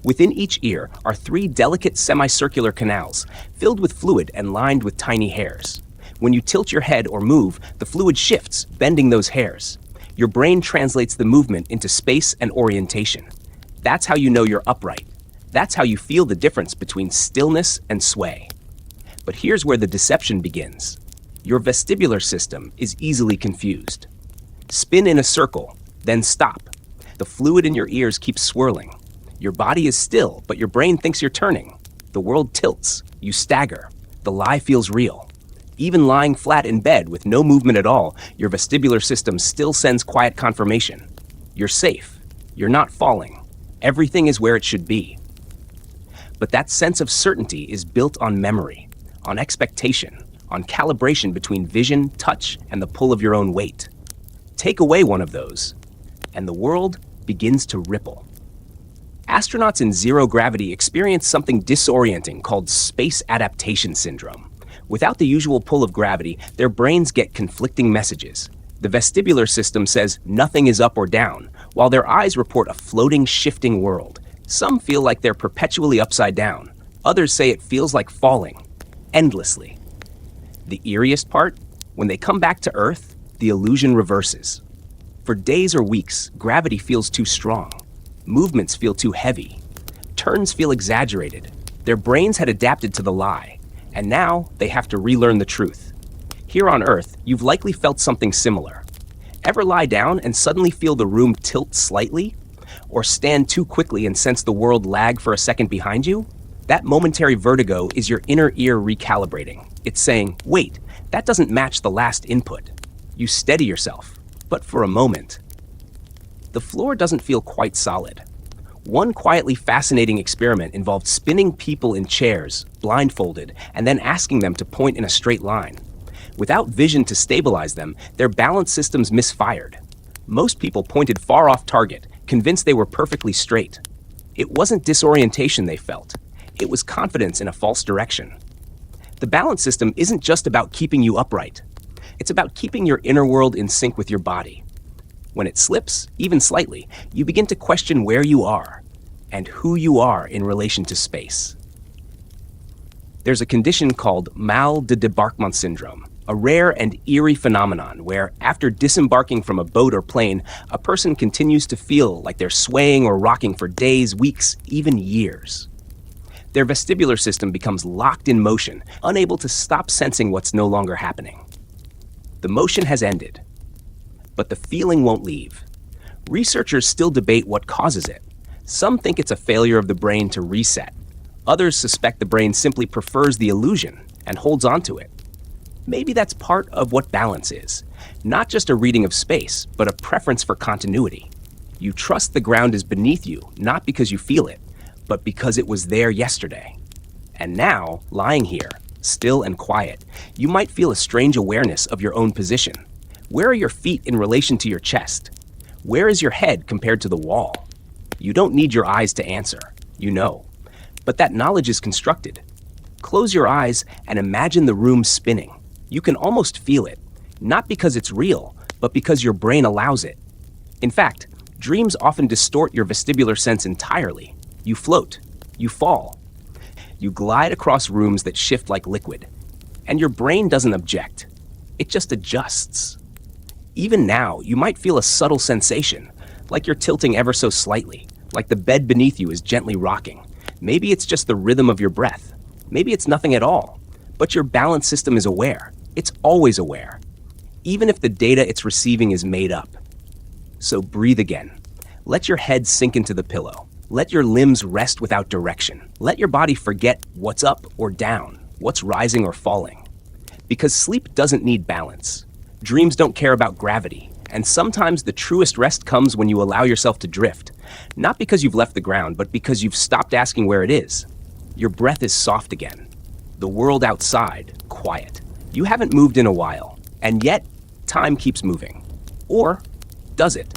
Speaker 1: Within each ear are 3 delicate semicircular canals, filled with fluid and lined with tiny hairs. When you tilt your head or move, the fluid shifts, bending those hairs. Your brain translates the movement into space and orientation. That's how you know you're upright. That's how you feel the difference between stillness and sway. But here's where the deception begins. Your vestibular system is easily confused. Spin in a circle, then stop. The fluid in your ears keeps swirling. Your body is still, but your brain thinks you're turning. The world tilts. You stagger. The lie feels real. Even lying flat in bed with no movement at all, your vestibular system still sends quiet confirmation. You're safe. You're not falling. Everything is where it should be. But that sense of certainty is built on memory, on expectation, on calibration between vision, touch, and the pull of your own weight. Take away one of those, and the world begins to ripple. Astronauts in zero gravity experience something disorienting called space adaptation syndrome. Without the usual pull of gravity, their brains get conflicting messages. The vestibular system says nothing is up or down, while their eyes report a floating, shifting world. Some feel like they're perpetually upside down. Others say it feels like falling, endlessly. The eeriest part? When they come back to Earth, the illusion reverses. For days or weeks, gravity feels too strong. Movements feel too heavy. Turns feel exaggerated. Their brains had adapted to the lie, and now they have to relearn the truth. Here on Earth, you've likely felt something similar. Ever lie down and suddenly feel the room tilt slightly? Or stand too quickly and sense the world lag for a second behind you? That momentary vertigo is your inner ear recalibrating. It's saying, wait, that doesn't match the last input. You steady yourself, but for a moment. The floor doesn't feel quite solid. One quietly fascinating experiment involved spinning people in chairs, blindfolded, and then asking them to point in a straight line. Without vision to stabilize them, their balance systems misfired. Most people pointed far off target, convinced they were perfectly straight. It wasn't disorientation they felt. It was confidence in a false direction. The balance system isn't just about keeping you upright. It's about keeping your inner world in sync with your body. When it slips, even slightly, you begin to question where you are and who you are in relation to space. There's a condition called mal de débarquement syndrome, a rare and eerie phenomenon where, after disembarking from a boat or plane, a person continues to feel like they're swaying or rocking for days, weeks, even years. Their vestibular system becomes locked in motion, unable to stop sensing what's no longer happening. The motion has ended, but the feeling won't leave. Researchers still debate what causes it. Some think it's a failure of the brain to reset. Others suspect the brain simply prefers the illusion and holds on to it. Maybe that's part of what balance is. Not just a reading of space, but a preference for continuity. You trust the ground is beneath you, not because you feel it, but because it was there yesterday. And now, lying here, still and quiet, you might feel a strange awareness of your own position. Where are your feet in relation to your chest? Where is your head compared to the wall? You don't need your eyes to answer. You know. But that knowledge is constructed. Close your eyes and imagine the room spinning. You can almost feel it, not because it's real, but because your brain allows it. In fact, dreams often distort your vestibular sense entirely. You float. You fall. You glide across rooms that shift like liquid. And your brain doesn't object. It just adjusts. Even now, you might feel a subtle sensation, like you're tilting ever so slightly, like the bed beneath you is gently rocking. Maybe it's just the rhythm of your breath. Maybe it's nothing at all. But your balance system is aware. It's always aware, even if the data it's receiving is made up. So breathe again. Let your head sink into the pillow. Let your limbs rest without direction. Let your body forget what's up or down, what's rising or falling. Because sleep doesn't need balance. Dreams don't care about gravity. And sometimes the truest rest comes when you allow yourself to drift. Not because you've left the ground, but because you've stopped asking where it is. Your breath is soft again. The world outside, quiet. You haven't moved in a while, and yet time keeps moving. Or does it?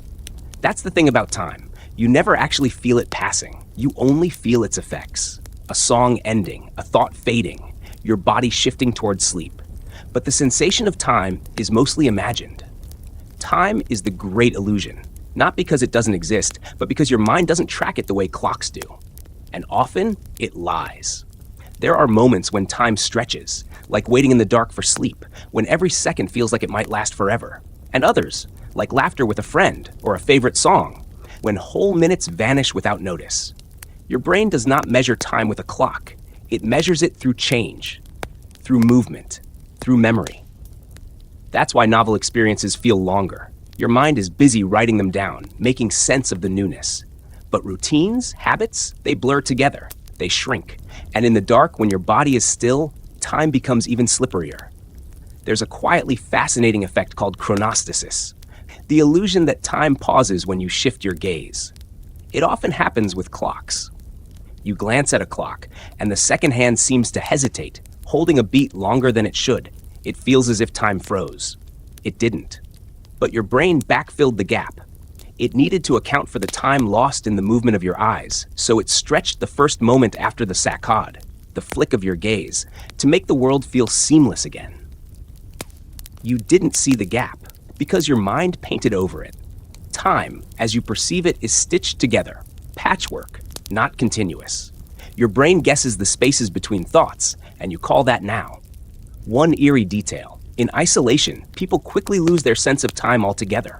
Speaker 1: That's the thing about time. You never actually feel it passing. You only feel its effects. A song ending, a thought fading, your body shifting towards sleep. But the sensation of time is mostly imagined. Time is the great illusion, not because it doesn't exist, but because your mind doesn't track it the way clocks do. And often, it lies. There are moments when time stretches, like waiting in the dark for sleep, when every second feels like it might last forever. And others, like laughter with a friend or a favorite song, when whole minutes vanish without notice. Your brain does not measure time with a clock. It measures it through change, through movement, through memory. That's why novel experiences feel longer. Your mind is busy writing them down, making sense of the newness. But routines, habits, they blur together. They shrink. And in the dark, when your body is still, time becomes even slipperier. There's a quietly fascinating effect called chronostasis, the illusion that time pauses when you shift your gaze. It often happens with clocks. You glance at a clock, and the second hand seems to hesitate, holding a beat longer than it should. It feels as if time froze. It didn't. But your brain backfilled the gap. It needed to account for the time lost in the movement of your eyes, so it stretched the first moment after the saccade, the flick of your gaze, to make the world feel seamless again. You didn't see the gap, because your mind painted over it. Time, as you perceive it, is stitched together, patchwork, not continuous. Your brain guesses the spaces between thoughts, and you call that now. One eerie detail. In isolation, people quickly lose their sense of time altogether.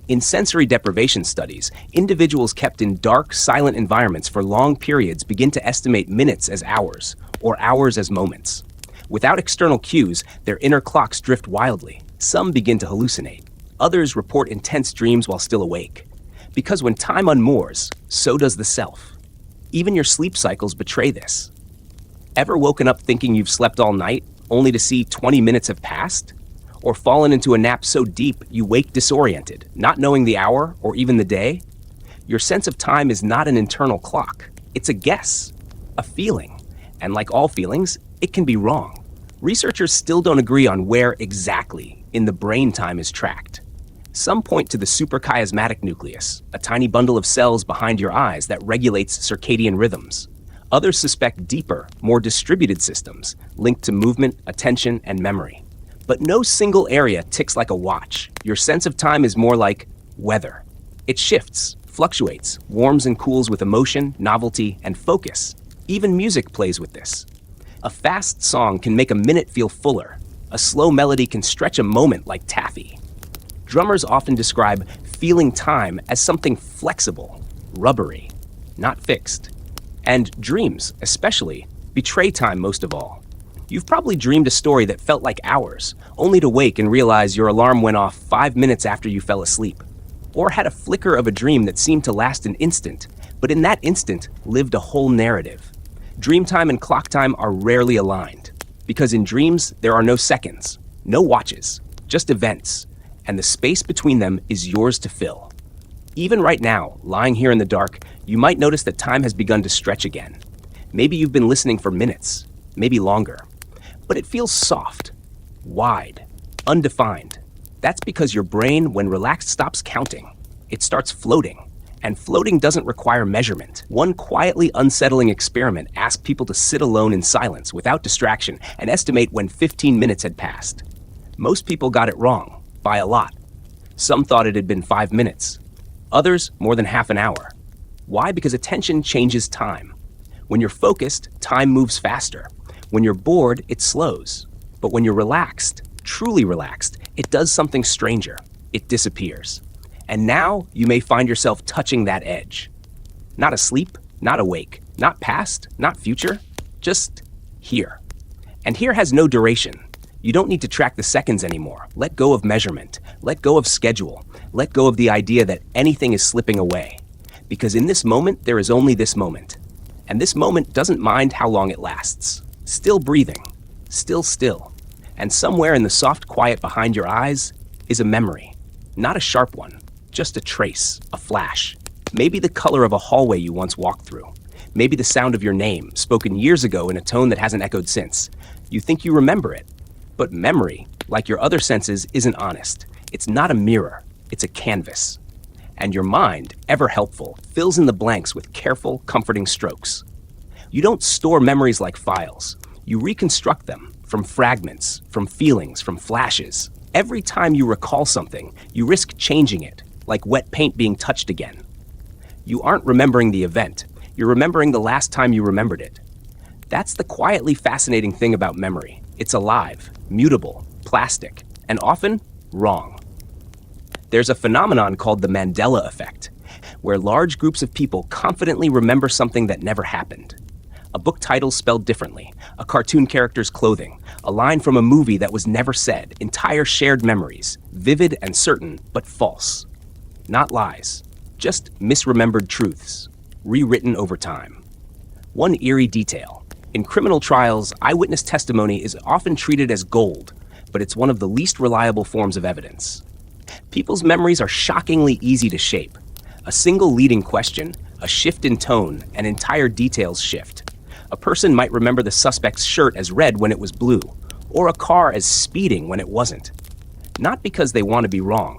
Speaker 1: In sensory deprivation studies, individuals kept in dark, silent environments for long periods begin to estimate minutes as hours, or hours as moments. Without external cues, their inner clocks drift wildly. Some begin to hallucinate. Others report intense dreams while still awake. Because when time unmoors, so does the self. Even your sleep cycles betray this. Ever woken up thinking you've slept all night, only to see 20 minutes have passed? Or fallen into a nap so deep you wake disoriented, not knowing the hour or even the day? Your sense of time is not an internal clock. It's a guess, a feeling. And like all feelings, it can be wrong. Researchers still don't agree on where exactly in the brain time is tracked. Some point to the suprachiasmatic nucleus, a tiny bundle of cells behind your eyes that regulates circadian rhythms. Others suspect deeper, more distributed systems linked to movement, attention, and memory. But no single area ticks like a watch. Your sense of time is more like weather. It shifts, fluctuates, warms and cools with emotion, novelty, and focus. Even music plays with this. A fast song can make a minute feel fuller. A slow melody can stretch a moment like taffy. Drummers often describe feeling time as something flexible, rubbery, not fixed. And dreams, especially, betray time most of all. You've probably dreamed a story that felt like hours, only to wake and realize your alarm went off 5 minutes after you fell asleep. Or had a flicker of a dream that seemed to last an instant, but in that instant lived a whole narrative. Dream time and clock time are rarely aligned, because in dreams there are no seconds, no watches, just events, and the space between them is yours to fill. Even right now, lying here in the dark, you might notice that time has begun to stretch again. Maybe you've been listening for minutes, maybe longer. But it feels soft, wide, undefined. That's because your brain, when relaxed, stops counting. It starts floating. And floating doesn't require measurement. One quietly unsettling experiment asked people to sit alone in silence without distraction and estimate when 15 minutes had passed. Most people got it wrong, by a lot. Some thought it had been 5 minutes. Others, more than half an hour. Why? Because attention changes time. When you're focused, time moves faster. When you're bored, it slows. But when you're relaxed, truly relaxed, it does something stranger. It disappears. And now you may find yourself touching that edge. Not asleep, not awake, not past, not future, just here. And here has no duration. You don't need to track the seconds anymore. Let go of measurement. Let go of schedule. Let go of the idea that anything is slipping away. Because in this moment, there is only this moment. And this moment doesn't mind how long it lasts. Still breathing, still. And somewhere in the soft quiet behind your eyes is a memory. Not a sharp one, just a trace, a flash. Maybe the color of a hallway you once walked through. Maybe the sound of your name, spoken years ago in a tone that hasn't echoed since. You think you remember it. But memory, like your other senses, isn't honest. It's not a mirror, it's a canvas. And your mind, ever helpful, fills in the blanks with careful, comforting strokes. You don't store memories like files. You reconstruct them from fragments, from feelings, from flashes. Every time you recall something, you risk changing it, like wet paint being touched again. You aren't remembering the event. You're remembering the last time you remembered it. That's the quietly fascinating thing about memory. It's alive, mutable, plastic, and often wrong. There's a phenomenon called the Mandela effect, where large groups of people confidently remember something that never happened. A book title spelled differently, a cartoon character's clothing, a line from a movie that was never said, entire shared memories, vivid and certain, but false. Not lies, just misremembered truths, rewritten over time. One eerie detail. In criminal trials, eyewitness testimony is often treated as gold, but it's one of the least reliable forms of evidence. People's memories are shockingly easy to shape. A single leading question, a shift in tone, and entire details shift. A person might remember the suspect's shirt as red when it was blue, or a car as speeding when it wasn't. Not because they want to be wrong,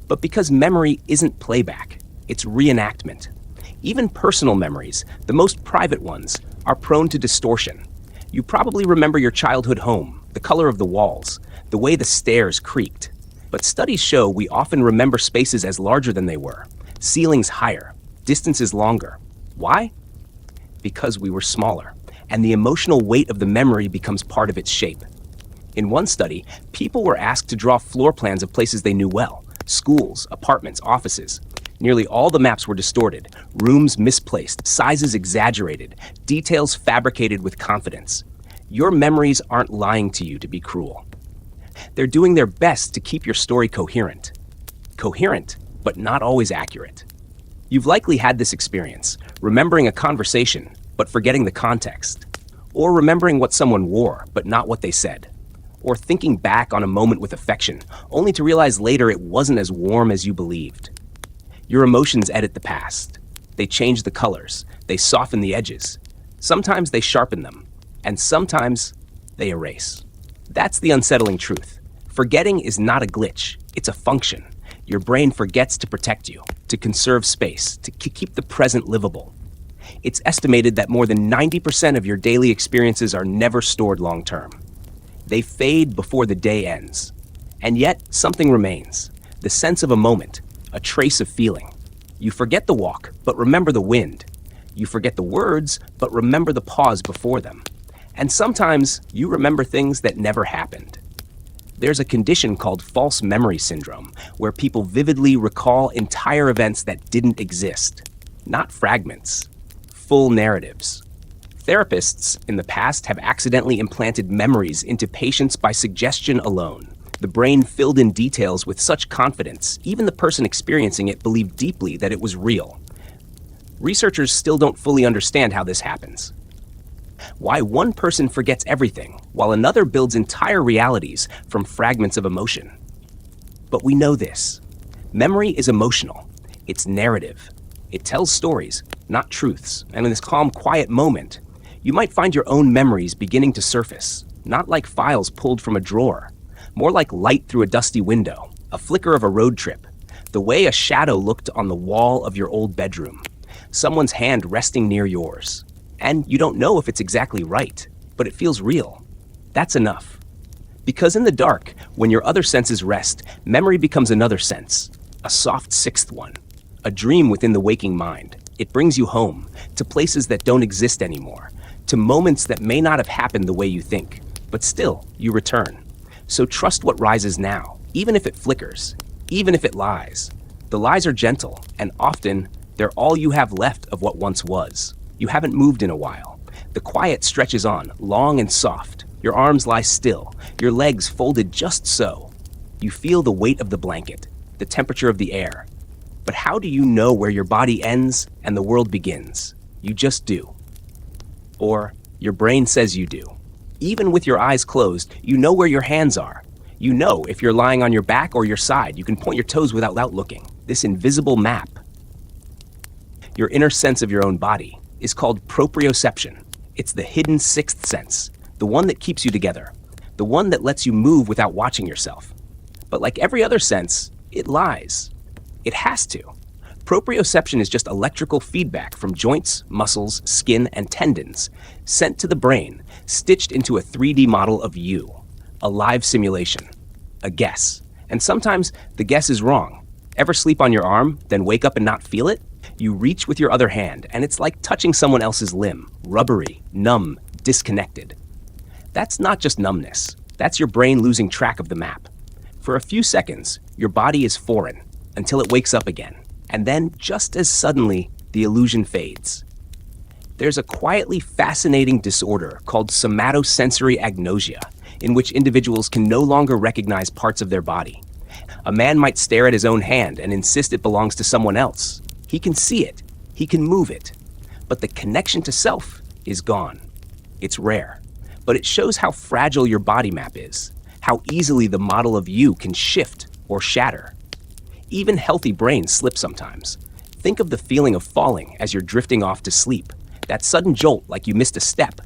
Speaker 1: but because memory isn't playback, it's reenactment. Even personal memories, the most private ones, are prone to distortion. You probably remember your childhood home, the color of the walls, the way the stairs creaked. But studies show we often remember spaces as larger than they were, ceilings higher, distances longer. Why? Because we were smaller, and the emotional weight of the memory becomes part of its shape. In one study, people were asked to draw floor plans of places they knew well, schools, apartments, offices. Nearly all the maps were distorted, rooms misplaced, sizes exaggerated, details fabricated with confidence. Your memories aren't lying to you to be cruel. They're doing their best to keep your story coherent. Coherent, but not always accurate. You've likely had this experience, remembering a conversation, but forgetting the context. Or remembering what someone wore, but not what they said. Or thinking back on a moment with affection, only to realize later it wasn't as warm as you believed. Your emotions edit the past. They change the colors, they soften the edges. Sometimes they sharpen them, and sometimes they erase. That's the unsettling truth. Forgetting is not a glitch, it's a function. Your brain forgets to protect you, to conserve space, to keep the present livable. It's estimated that more than 90% of your daily experiences are never stored long term. They fade before the day ends. And yet, something remains. The sense of a moment, a trace of feeling. You forget the walk, but remember the wind. You forget the words, but remember the pause before them. And sometimes, you remember things that never happened. There's a condition called false memory syndrome, where people vividly recall entire events that didn't exist. Not fragments, full narratives. Therapists in the past have accidentally implanted memories into patients by suggestion alone. The brain filled in details with such confidence, even the person experiencing it believed deeply that it was real. Researchers still don't fully understand how this happens. Why one person forgets everything, while another builds entire realities from fragments of emotion. But we know this. Memory is emotional. It's narrative. It tells stories, not truths. And in this calm, quiet moment, you might find your own memories beginning to surface, not like files pulled from a drawer, more like light through a dusty window, a flicker of a road trip, the way a shadow looked on the wall of your old bedroom, someone's hand resting near yours. And you don't know if it's exactly right, but it feels real. That's enough. Because in the dark, when your other senses rest, memory becomes another sense, a soft sixth one, a dream within the waking mind. It brings you home, to places that don't exist anymore, to moments that may not have happened the way you think, but still, you return. So trust what rises now, even if it flickers, even if it lies. The lies are gentle, and often, they're all you have left of what once was. You haven't moved in a while. The quiet stretches on, long and soft. Your arms lie still, your legs folded just so. You feel the weight of the blanket, the temperature of the air. But how do you know where your body ends and the world begins? You just do. Or your brain says you do. Even with your eyes closed, you know where your hands are. You know if you're lying on your back or your side. You can point your toes without looking. This invisible map. Your inner sense of your own body is called proprioception. It's the hidden sixth sense, the one that keeps you together, the one that lets you move without watching yourself. But like every other sense, it lies. It has to. Proprioception is just electrical feedback from joints, muscles, skin, and tendons, sent to the brain, stitched into a 3D model of you, a live simulation, a guess. And sometimes the guess is wrong. Ever sleep on your arm, then wake up and not feel it? You reach with your other hand, and it's like touching someone else's limb, rubbery, numb, disconnected. That's not just numbness. That's your brain losing track of the map. For a few seconds, your body is foreign, until it wakes up again. And then, just as suddenly, the illusion fades. There's a quietly fascinating disorder called somatosensory agnosia, in which individuals can no longer recognize parts of their body. A man might stare at his own hand and insist it belongs to someone else. He can see it, he can move it, but the connection to self is gone. It's rare, but it shows how fragile your body map is, how easily the model of you can shift or shatter. Even healthy brains slip sometimes. Think of the feeling of falling as you're drifting off to sleep, that sudden jolt like you missed a step.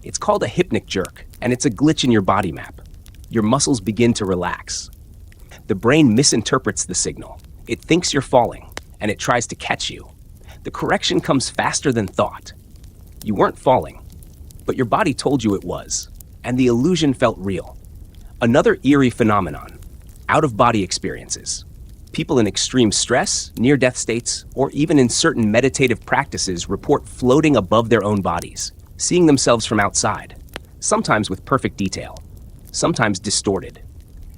Speaker 1: It's called a hypnic jerk, and it's a glitch in your body map. Your muscles begin to relax. The brain misinterprets the signal. It thinks you're falling, and it tries to catch you. The correction comes faster than thought. You weren't falling, but your body told you it was, and the illusion felt real. Another eerie phenomenon, out-of-body experiences. People in extreme stress, near-death states, or even in certain meditative practices report floating above their own bodies, seeing themselves from outside, sometimes with perfect detail, sometimes distorted.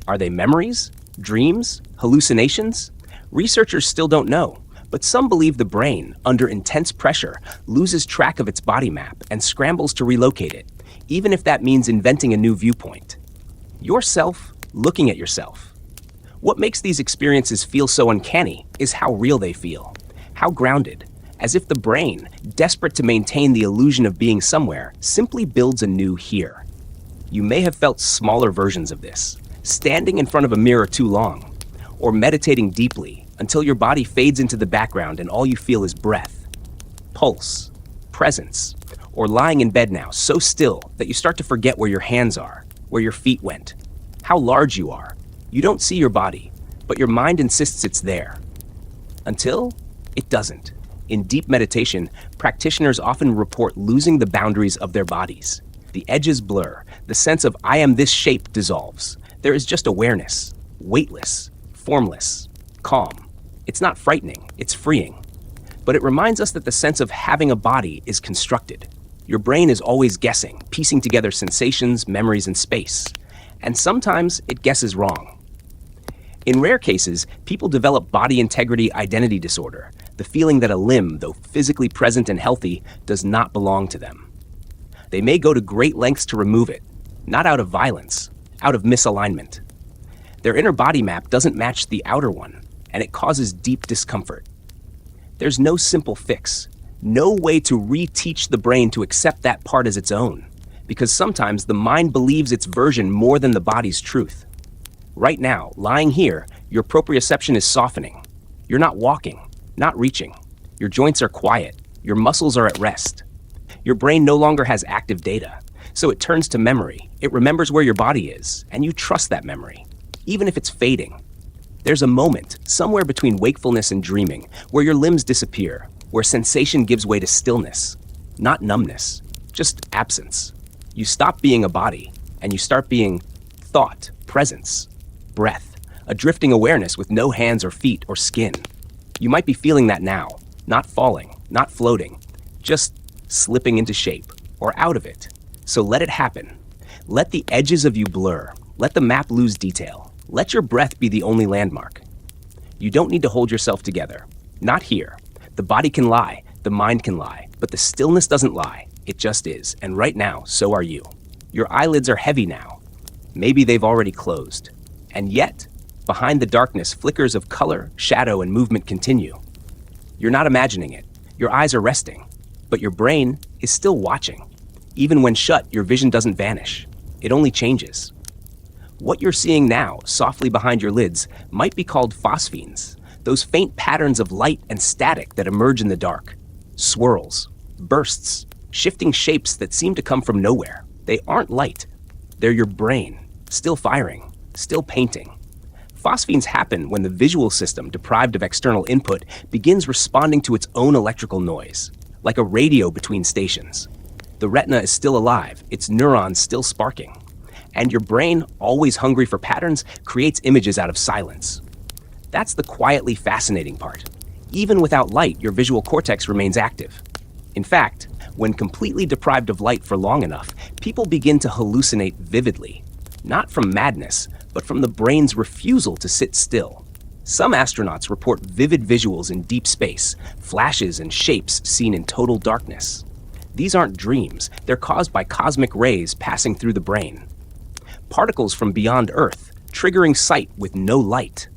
Speaker 1: Are they memories, dreams, hallucinations? Researchers still don't know, but some believe the brain, under intense pressure, loses track of its body map and scrambles to relocate it, even if that means inventing a new viewpoint. Yourself looking at yourself. What makes these experiences feel so uncanny is how real they feel, how grounded, as if the brain, desperate to maintain the illusion of being somewhere, simply builds a new here. You may have felt smaller versions of this, standing in front of a mirror too long, or meditating deeply, until your body fades into the background and all you feel is breath, pulse, presence, or lying in bed now so still that you start to forget where your hands are, where your feet went, how large you are. You don't see your body, but your mind insists it's there. Until it doesn't. In deep meditation, practitioners often report losing the boundaries of their bodies. The edges blur, the sense of I am this shape dissolves. There is just awareness, weightless, formless, calm. It's not frightening, it's freeing. But it reminds us that the sense of having a body is constructed. Your brain is always guessing, piecing together sensations, memories, and space. And sometimes it guesses wrong. In rare cases, people develop body integrity identity disorder, the feeling that a limb, though physically present and healthy, does not belong to them. They may go to great lengths to remove it, not out of violence, out of misalignment. Their inner body map doesn't match the outer one, and it causes deep discomfort. There's no simple fix, no way to reteach the brain to accept that part as its own, because sometimes the mind believes its version more than the body's truth. Right now, lying here, your proprioception is softening. You're not walking, not reaching. Your joints are quiet. Your muscles are at rest. Your brain no longer has active data, so it turns to memory. It remembers where your body is, and you trust that memory, even if it's fading. There's a moment, somewhere between wakefulness and dreaming, where your limbs disappear, where sensation gives way to stillness, not numbness, just absence. You stop being a body, and you start being thought, presence, breath, a drifting awareness with no hands or feet or skin. You might be feeling that now, not falling, not floating, just slipping into shape or out of it. So let it happen. Let the edges of you blur. Let the map lose detail. Let your breath be the only landmark. You don't need to hold yourself together. Not here. The body can lie, the mind can lie, but the stillness doesn't lie. It just is, and right now, so are you. Your eyelids are heavy now. Maybe they've already closed. And yet, behind the darkness, flickers of color, shadow, and movement continue. You're not imagining it. Your eyes are resting, but your brain is still watching. Even when shut, your vision doesn't vanish. It only changes. What you're seeing now, softly behind your lids, might be called phosphenes, those faint patterns of light and static that emerge in the dark. Swirls, bursts, shifting shapes that seem to come from nowhere. They aren't light. They're your brain, still firing, still painting. Phosphenes happen when the visual system, deprived of external input, begins responding to its own electrical noise, like a radio between stations. The retina is still alive, its neurons still sparking. And your brain, always hungry for patterns, creates images out of silence. That's the quietly fascinating part. Even without light, your visual cortex remains active. In fact, when completely deprived of light for long enough, people begin to hallucinate vividly, not from madness, but from the brain's refusal to sit still. Some astronauts report vivid visuals in deep space, flashes and shapes seen in total darkness. These aren't dreams, they're caused by cosmic rays passing through the brain. Particles from beyond Earth, triggering sight with no light.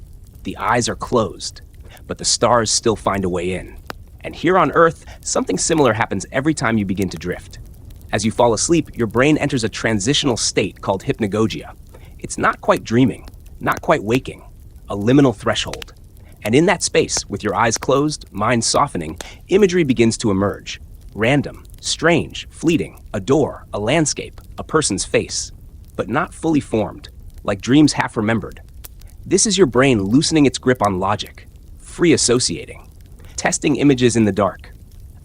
Speaker 1: The eyes are closed, but the stars still find a way in. And here on Earth, something similar happens every time you begin to drift. As you fall asleep, your brain enters a transitional state called hypnagogia. It's not quite dreaming, not quite waking, a liminal threshold. And in that space, with your eyes closed, mind softening, imagery begins to emerge. Random, strange, fleeting, a door, a landscape, a person's face, but not fully formed, like dreams half remembered. This is your brain loosening its grip on logic, free associating, testing images in the dark,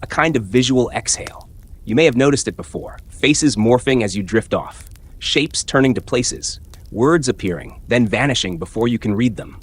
Speaker 1: a kind of visual exhale. You may have noticed it before, faces morphing as you drift off, shapes turning to places, words appearing, then vanishing before you can read them.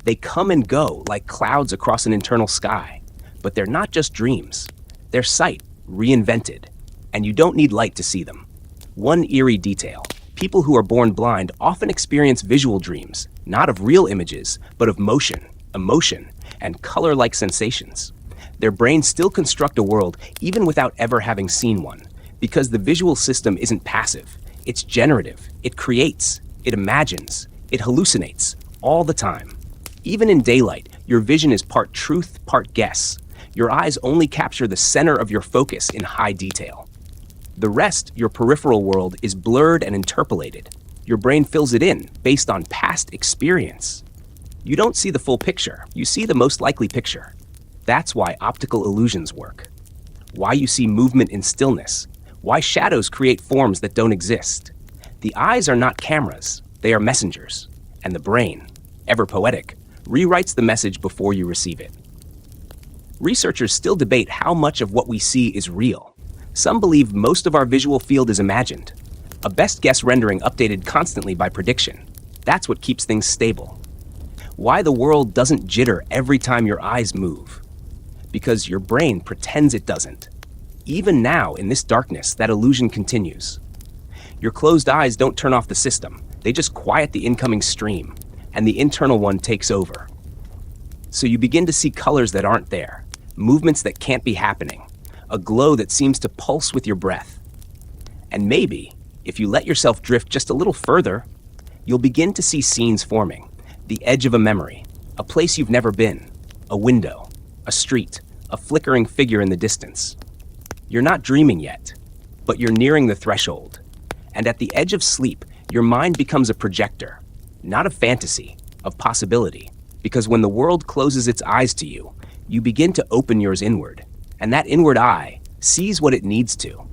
Speaker 1: They come and go like clouds across an internal sky, but they're not just dreams. They're sight, reinvented, and you don't need light to see them. One eerie detail. People who are born blind often experience visual dreams, not of real images, but of motion, emotion, and color-like sensations. Their brains still construct a world even without ever having seen one, because the visual system isn't passive. It's generative. It creates. It imagines. It hallucinates, all the time. Even in daylight, your vision is part truth, part guess. Your eyes only capture the center of your focus in high detail. The rest, your peripheral world, is blurred and interpolated. Your brain fills it in based on past experience. You don't see the full picture, you see the most likely picture. That's why optical illusions work. Why you see movement in stillness. Why shadows create forms that don't exist. The eyes are not cameras, they are messengers. And the brain, ever poetic, rewrites the message before you receive it. Researchers still debate how much of what we see is real. Some believe most of our visual field is imagined. A best guess rendering updated constantly by prediction. That's what keeps things stable. Why the world doesn't jitter every time your eyes move. Because your brain pretends it doesn't. Even now, in this darkness, that illusion continues. Your closed eyes don't turn off the system. They just quiet the incoming stream, and the internal one takes over. So you begin to see colors that aren't there, movements that can't be happening, a glow that seems to pulse with your breath. And maybe, if you let yourself drift just a little further, you'll begin to see scenes forming, the edge of a memory, a place you've never been, a window, a street, a flickering figure in the distance. You're not dreaming yet, but you're nearing the threshold. And at the edge of sleep, your mind becomes a projector, not of fantasy, of possibility. Because when the world closes its eyes to you, you begin to open yours inward, and that inward eye sees what it needs to.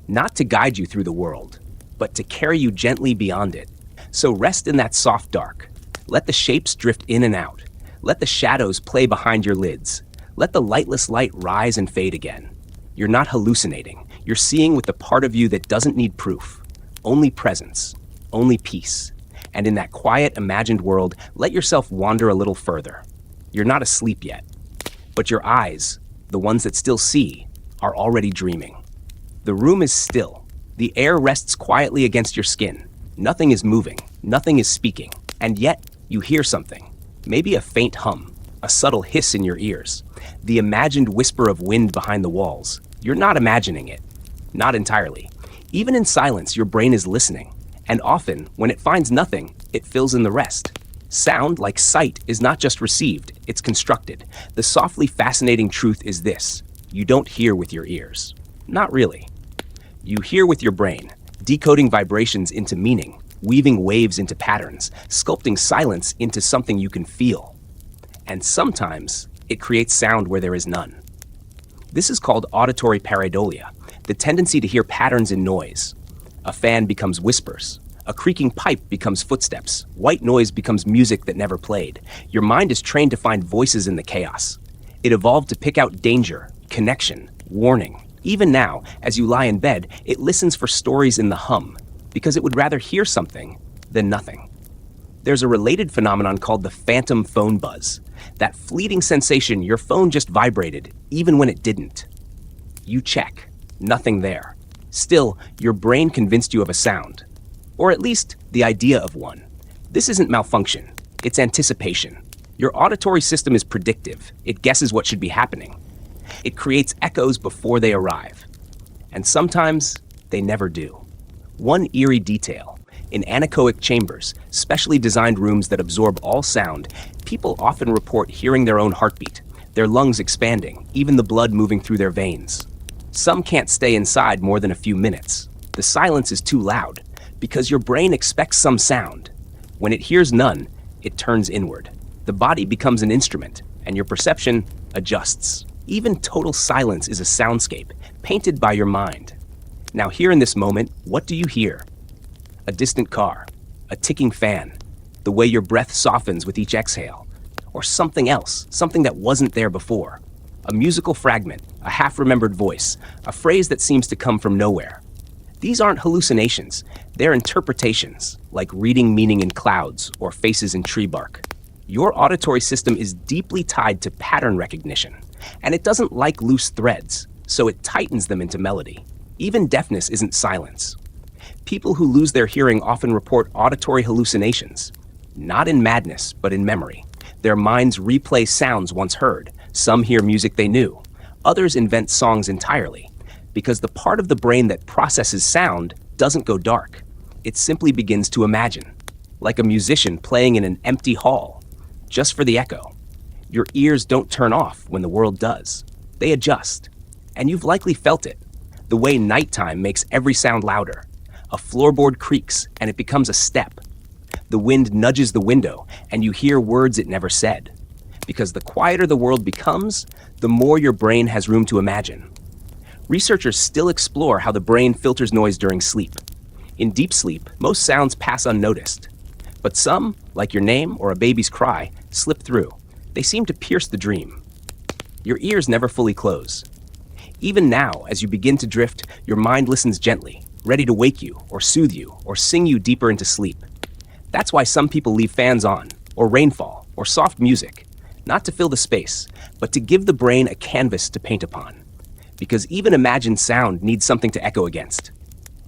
Speaker 1: Not to guide you through the world, but to carry you gently beyond it. So rest in that soft dark. Let the shapes drift in and out. Let the shadows play behind your lids. Let the lightless light rise and fade again. You're not hallucinating. You're seeing with the part of you that doesn't need proof. Only presence. Only peace. And in that quiet, imagined world, let yourself wander a little further. You're not asleep yet. But your eyes, the ones that still see, are already dreaming. The room is still. The air rests quietly against your skin. Nothing is moving. Nothing is speaking. And yet, you hear something. Maybe a faint hum, a subtle hiss in your ears, the imagined whisper of wind behind the walls. You're not imagining it. Not entirely. Even in silence, your brain is listening. And often, when it finds nothing, it fills in the rest. Sound, like sight, is not just received, it's constructed. The softly fascinating truth is this: you don't hear with your ears. Not really. You hear with your brain, decoding vibrations into meaning, weaving waves into patterns, sculpting silence into something you can feel. And sometimes, it creates sound where there is none. This is called auditory pareidolia, the tendency to hear patterns in noise. A fan becomes whispers. A creaking pipe becomes footsteps. White noise becomes music that never played. Your mind is trained to find voices in the chaos. It evolved to pick out danger, connection, warning. Even now, as you lie in bed, it listens for stories in the hum, because it would rather hear something than nothing. There's a related phenomenon called the phantom phone buzz. That fleeting sensation your phone just vibrated, even when it didn't. You check. Nothing there. Still, your brain convinced you of a sound. Or at least, the idea of one. This isn't malfunction. It's anticipation. Your auditory system is predictive. It guesses what should be happening. It creates echoes before they arrive. And sometimes, they never do. One eerie detail. In anechoic chambers, specially designed rooms that absorb all sound, people often report hearing their own heartbeat, their lungs expanding, even the blood moving through their veins. Some can't stay inside more than a few minutes. The silence is too loud, because your brain expects some sound. When it hears none, it turns inward. The body becomes an instrument, and your perception adjusts. Even total silence is a soundscape, painted by your mind. Now here in this moment, what do you hear? A distant car, a ticking fan, the way your breath softens with each exhale, or something else, something that wasn't there before. A musical fragment, a half-remembered voice, a phrase that seems to come from nowhere. These aren't hallucinations, they're interpretations, like reading meaning in clouds or faces in tree bark. Your auditory system is deeply tied to pattern recognition, and it doesn't like loose threads, so it tightens them into melody. Even deafness isn't silence. People who lose their hearing often report auditory hallucinations, not in madness, but in memory. Their minds replay sounds once heard. Some hear music they knew. Others invent songs entirely, because the part of the brain that processes sound doesn't go dark. It simply begins to imagine, like a musician playing in an empty hall, just for the echo. Your ears don't turn off when the world does. They adjust. And you've likely felt it, the way nighttime makes every sound louder. A floorboard creaks and it becomes a step. The wind nudges the window, and you hear words it never said. Because the quieter the world becomes, the more your brain has room to imagine. Researchers still explore how the brain filters noise during sleep. In deep sleep, most sounds pass unnoticed. But some, like your name or a baby's cry, slip through. They seem to pierce the dream. Your ears never fully close. Even now, as you begin to drift, your mind listens gently, ready to wake you, or soothe you, or sing you deeper into sleep. That's why some people leave fans on, or rainfall, or soft music, not to fill the space, but to give the brain a canvas to paint upon. Because even imagined sound needs something to echo against.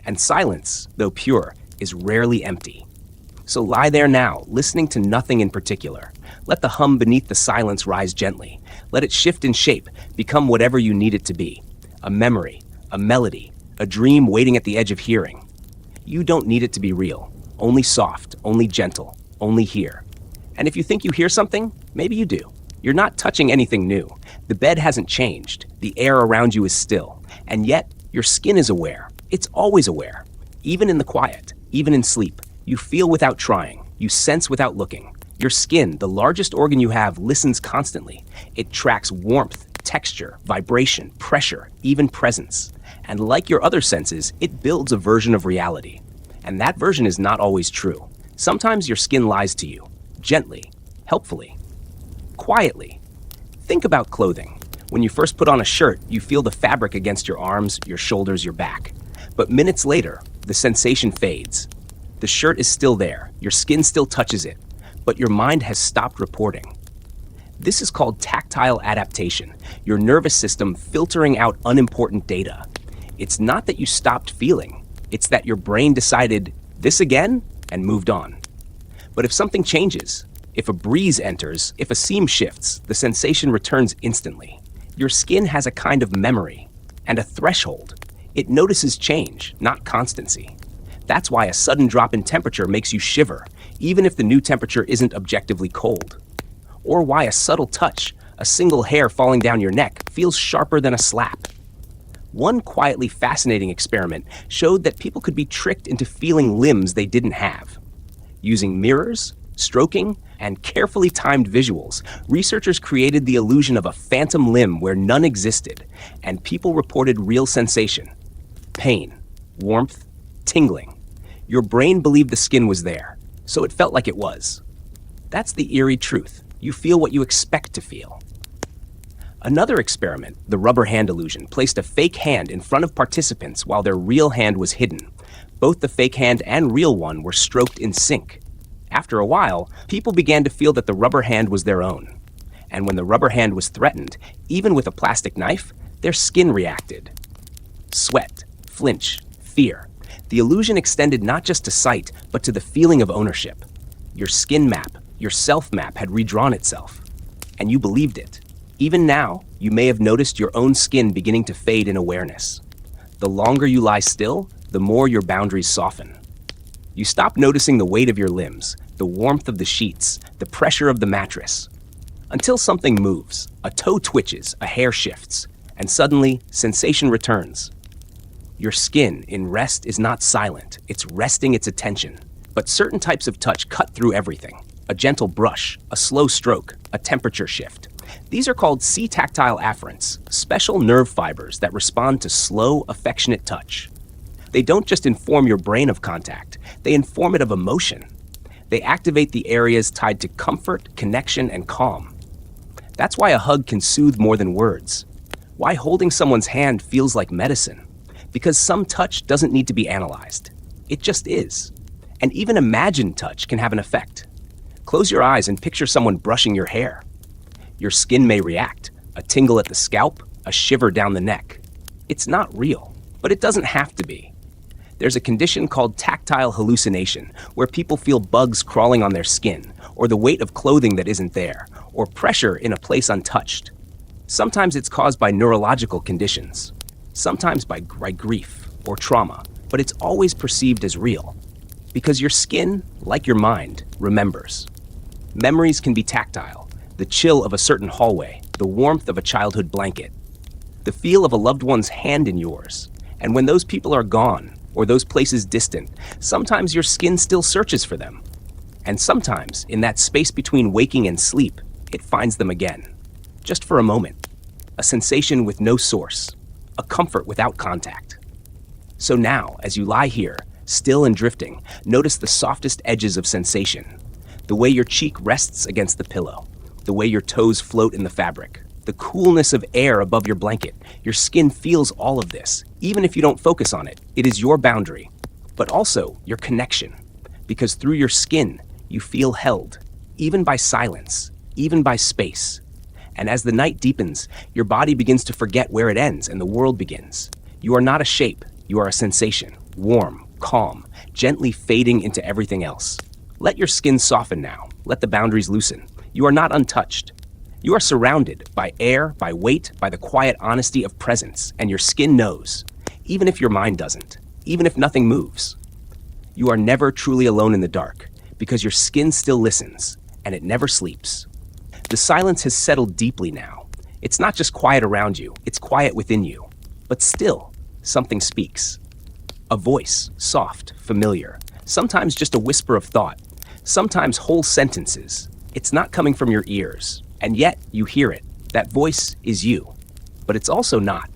Speaker 1: And silence, though pure, is rarely empty. So lie there now, listening to nothing in particular. Let the hum beneath the silence rise gently. Let it shift in shape, become whatever you need it to be. A memory, a melody, a dream waiting at the edge of hearing. You don't need it to be real. Only soft, only gentle, only here. And if you think you hear something, maybe you do. You're not touching anything new. The bed hasn't changed. The air around you is still. And yet, your skin is aware. It's always aware. Even in the quiet, even in sleep. You feel without trying. You sense without looking. Your skin, the largest organ you have, listens constantly. It tracks warmth, texture, vibration, pressure, even presence. And like your other senses, it builds a version of reality. And that version is not always true. Sometimes your skin lies to you, gently, helpfully, quietly. Think about clothing. When you first put on a shirt, you feel the fabric against your arms, your shoulders, your back. But minutes later, the sensation fades. The shirt is still there, your skin still touches it, but your mind has stopped reporting. This is called tactile adaptation, your nervous system filtering out unimportant data. It's not that you stopped feeling, it's that your brain decided, this again, and moved on. But if something changes, if a breeze enters, if a seam shifts, the sensation returns instantly. Your skin has a kind of memory and a threshold. It notices change, not constancy. That's why a sudden drop in temperature makes you shiver, even if the new temperature isn't objectively cold. Or why a subtle touch, a single hair falling down your neck, feels sharper than a slap. One quietly fascinating experiment showed that people could be tricked into feeling limbs they didn't have. Using mirrors, stroking, and carefully timed visuals, researchers created the illusion of a phantom limb where none existed, and people reported real sensation: pain, warmth, tingling. Your brain believed the skin was there, so it felt like it was. That's the eerie truth. You feel what you expect to feel. Another experiment, the rubber hand illusion, placed a fake hand in front of participants while their real hand was hidden. Both the fake hand and real one were stroked in sync. After a while, people began to feel that the rubber hand was their own. And when the rubber hand was threatened, even with a plastic knife, their skin reacted. Sweat, flinch, fear. The illusion extended not just to sight, but to the feeling of ownership. Your skin map, your self map had redrawn itself. And you believed it. Even now, you may have noticed your own skin beginning to fade in awareness. The longer you lie still, the more your boundaries soften. You stop noticing the weight of your limbs, the warmth of the sheets, the pressure of the mattress. Until something moves, a toe twitches, a hair shifts, and suddenly, sensation returns. Your skin, in rest, is not silent. It's resting its attention. But certain types of touch cut through everything. A gentle brush, a slow stroke, a temperature shift. These are called C-tactile afferents, special nerve fibers that respond to slow, affectionate touch. They don't just inform your brain of contact, they inform it of emotion. They activate the areas tied to comfort, connection, and calm. That's why a hug can soothe more than words. Why holding someone's hand feels like medicine. Because some touch doesn't need to be analyzed. It just is. And even imagined touch can have an effect. Close your eyes and picture someone brushing your hair. Your skin may react, a tingle at the scalp, a shiver down the neck. It's not real, but it doesn't have to be. There's a condition called tactile hallucination, where people feel bugs crawling on their skin, or the weight of clothing that isn't there, or pressure in a place untouched. Sometimes it's caused by neurological conditions. Sometimes by grief or trauma, but it's always perceived as real. Because your skin, like your mind, remembers. Memories can be tactile, the chill of a certain hallway, the warmth of a childhood blanket, the feel of a loved one's hand in yours. And when those people are gone, or those places distant, sometimes your skin still searches for them. And sometimes, in that space between waking and sleep, it finds them again. Just for a moment. A sensation with no source. A comfort without contact. So now, as you lie here, still and drifting, notice the softest edges of sensation. The way your cheek rests against the pillow. The way your toes float in the fabric. The coolness of air above your blanket. Your skin feels all of this. Even if you don't focus on it, it is your boundary. But also your connection. Because through your skin, you feel held. Even by silence. Even by space. And as the night deepens, your body begins to forget where it ends and the world begins. You are not a shape. You are a sensation. Warm, calm, gently fading into everything else. Let your skin soften now. Let the boundaries loosen. You are not untouched. You are surrounded by air, by weight, by the quiet honesty of presence, and your skin knows, even if your mind doesn't, even if nothing moves. You are never truly alone in the dark, because your skin still listens, and it never sleeps. The silence has settled deeply now. It's not just quiet around you, it's quiet within you. But still, something speaks. A voice, soft, familiar, sometimes just a whisper of thought, sometimes whole sentences. It's not coming from your ears, and yet you hear it. That voice is you. But it's also not,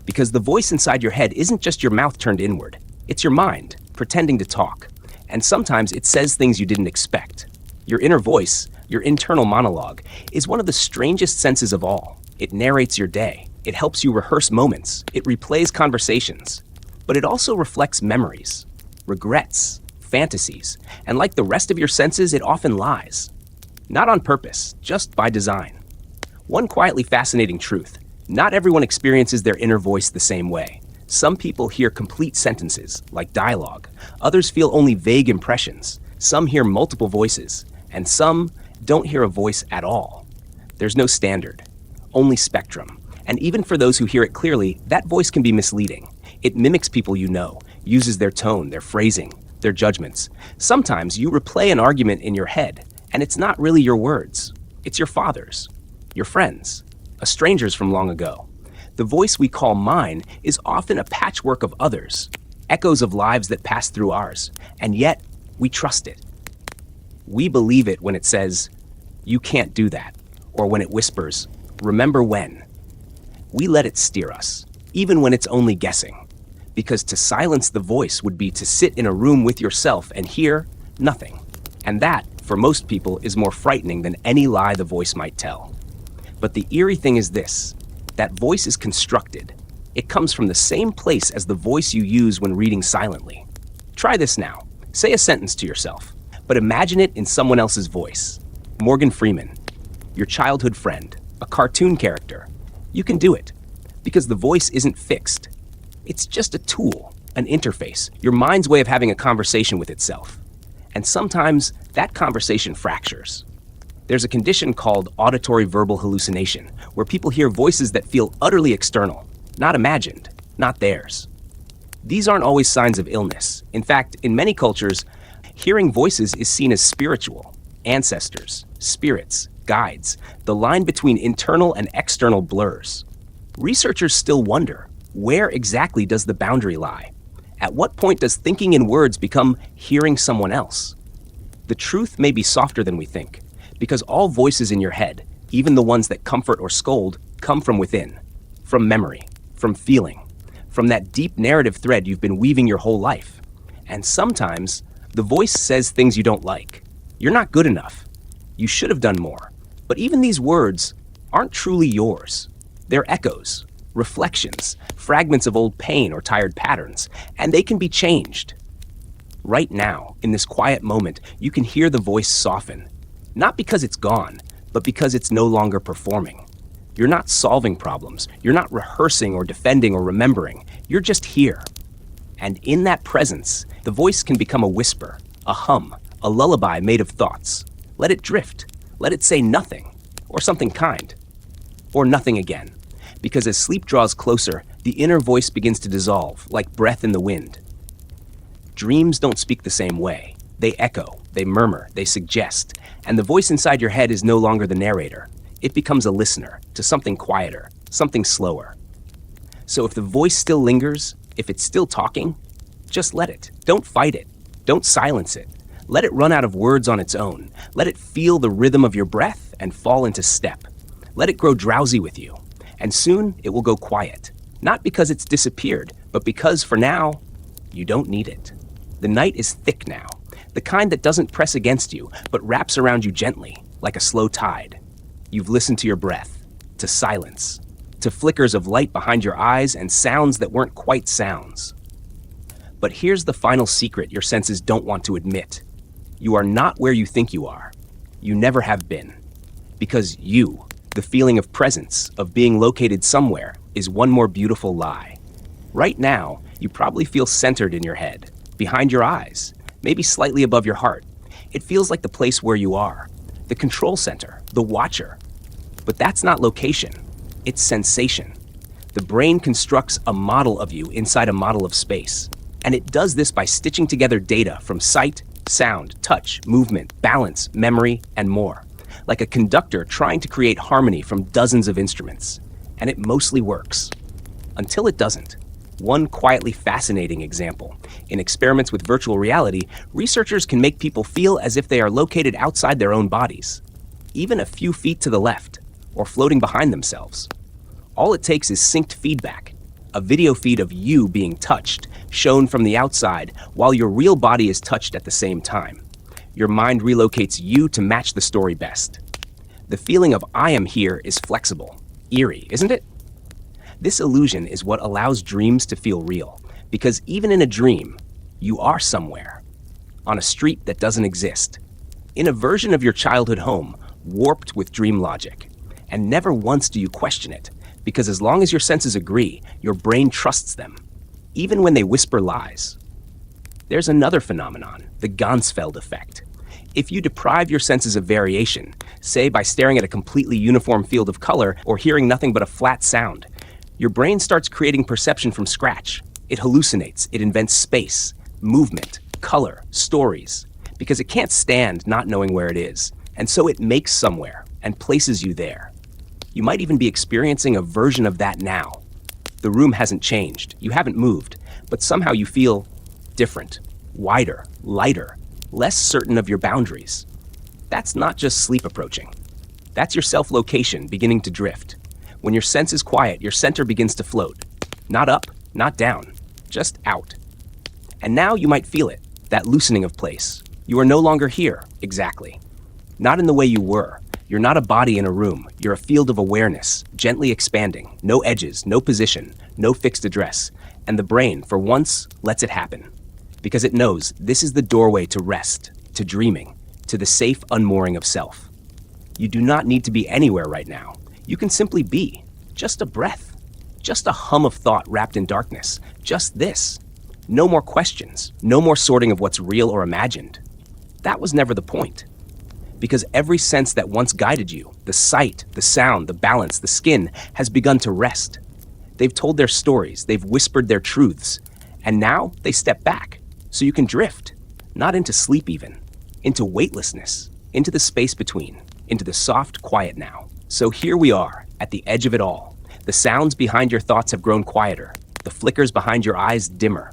Speaker 1: because the voice inside your head isn't just your mouth turned inward. It's your mind, pretending to talk. And sometimes it says things you didn't expect. Your inner voice, your internal monologue, is one of the strangest senses of all. It narrates your day. It helps you rehearse moments. It replays conversations. But it also reflects memories, regrets, fantasies, and like the rest of your senses, it often lies. Not on purpose, just by design. One quietly fascinating truth: not everyone experiences their inner voice the same way. Some people hear complete sentences, like dialogue. Others feel only vague impressions. Some hear multiple voices, and some don't hear a voice at all. There's no standard, only spectrum. And even for those who hear it clearly, that voice can be misleading. It mimics people you know, uses their tone, their phrasing, their judgments. Sometimes you replay an argument in your head, and it's not really your words. It's your father's, your friend's, a stranger's from long ago. The voice we call mine is often a patchwork of others, echoes of lives that pass through ours, and yet we trust it. We believe it when it says, "You can't do that," or when it whispers, "Remember when." We let it steer us, even when it's only guessing. Because to silence the voice would be to sit in a room with yourself and hear nothing. And that, for most people, is more frightening than any lie the voice might tell. But the eerie thing is this: that voice is constructed. It comes from the same place as the voice you use when reading silently. Try this now. Say a sentence to yourself, but imagine it in someone else's voice. Morgan Freeman, your childhood friend, a cartoon character. You can do it, because the voice isn't fixed. It's just a tool, an interface, your mind's way of having a conversation with itself. And sometimes that conversation fractures. There's a condition called auditory verbal hallucination, where people hear voices that feel utterly external, not imagined, not theirs. These aren't always signs of illness. In fact, in many cultures, hearing voices is seen as spiritual. Ancestors, spirits, guides. The line between internal and external blurs. Researchers still wonder, where exactly does the boundary lie? At what point does thinking in words become hearing someone else? The truth may be softer than we think, because all voices in your head, even the ones that comfort or scold, come from within, from memory, from feeling, from that deep narrative thread you've been weaving your whole life. And sometimes, the voice says things you don't like. You're not good enough. You should have done more. But even these words aren't truly yours. They're echoes, reflections, fragments of old pain or tired patterns, and they can be changed. Right now, in this quiet moment, you can hear the voice soften. Not because it's gone, but because it's no longer performing. You're not solving problems. You're not rehearsing or defending or remembering. You're just here. And in that presence, the voice can become a whisper, a hum, a lullaby made of thoughts. Let it drift. Let it say nothing, or something kind, or nothing again. Because as sleep draws closer, the inner voice begins to dissolve, like breath in the wind. Dreams don't speak the same way. They echo, they murmur, they suggest, and the voice inside your head is no longer the narrator. It becomes a listener to something quieter, something slower. So if the voice still lingers, if it's still talking, just let it. Don't fight it. Don't silence it. Let it run out of words on its own. Let it feel the rhythm of your breath and fall into step. Let it grow drowsy with you. And soon it will go quiet. Not because it's disappeared, but because for now, you don't need it. The night is thick now. The kind that doesn't press against you, but wraps around you gently, like a slow tide. You've listened to your breath, to silence, to flickers of light behind your eyes and sounds that weren't quite sounds. But here's the final secret your senses don't want to admit. You are not where you think you are. You never have been. Because you, the feeling of presence, of being located somewhere, is one more beautiful lie. Right now, you probably feel centered in your head, behind your eyes, maybe slightly above your heart. It feels like the place where you are, the control center, the watcher. But that's not location, it's sensation. The brain constructs a model of you inside a model of space. And it does this by stitching together data from sight, sound, touch, movement, balance, memory, and more. Like a conductor trying to create harmony from dozens of instruments. And it mostly works. Until it doesn't. One quietly fascinating example. In experiments with virtual reality, researchers can make people feel as if they are located outside their own bodies, even a few feet to the left, or floating behind themselves. All it takes is synced feedback, a video feed of you being touched, shown from the outside, while your real body is touched at the same time. Your mind relocates you to match the story best. The feeling of I am here is flexible, eerie, isn't it? This illusion is what allows dreams to feel real, because even in a dream, you are somewhere, on a street that doesn't exist, in a version of your childhood home, warped with dream logic. And never once do you question it, because as long as your senses agree, your brain trusts them, even when they whisper lies. There's another phenomenon, the Ganzfeld effect. If you deprive your senses of variation, say by staring at a completely uniform field of color or hearing nothing but a flat sound, your brain starts creating perception from scratch. It hallucinates, it invents space, movement, color, stories, because it can't stand not knowing where it is, and so it makes somewhere and places you there. You might even be experiencing a version of that now. The room hasn't changed, you haven't moved, but somehow you feel different, wider, lighter, less certain of your boundaries. That's not just sleep approaching. That's your self-location beginning to drift. When your sense is quiet, your center begins to float. Not up, not down, just out. And now you might feel it, that loosening of place. You are no longer here, exactly. Not in the way you were. You're not a body in a room. You're a field of awareness, gently expanding. No edges, no position, no fixed address. And the brain, for once, lets it happen. Because it knows this is the doorway to rest, to dreaming, to the safe unmooring of self. You do not need to be anywhere right now. You can simply be, just a breath, just a hum of thought wrapped in darkness, just this. No more questions, no more sorting of what's real or imagined. That was never the point. Because every sense that once guided you, the sight, the sound, the balance, the skin, has begun to rest. They've told their stories, they've whispered their truths, and now they step back, so you can drift, not into sleep even, into weightlessness, into the space between, into the soft quiet now. So here we are, at the edge of it all. The sounds behind your thoughts have grown quieter, the flickers behind your eyes dimmer.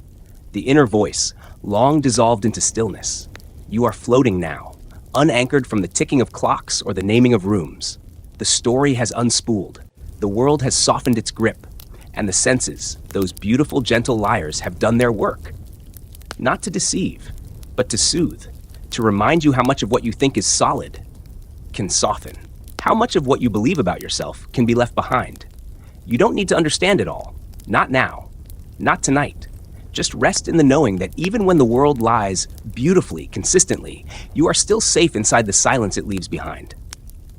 Speaker 1: The inner voice, long dissolved into stillness. You are floating now, unanchored from the ticking of clocks or the naming of rooms. The story has unspooled, the world has softened its grip, and the senses, those beautiful gentle liars, have done their work. Not to deceive, but to soothe, to remind you how much of what you think is solid can soften. How much of what you believe about yourself can be left behind. You don't need to understand it all. Not now. Not tonight. Just rest in the knowing that even when the world lies beautifully, consistently, you are still safe inside the silence it leaves behind.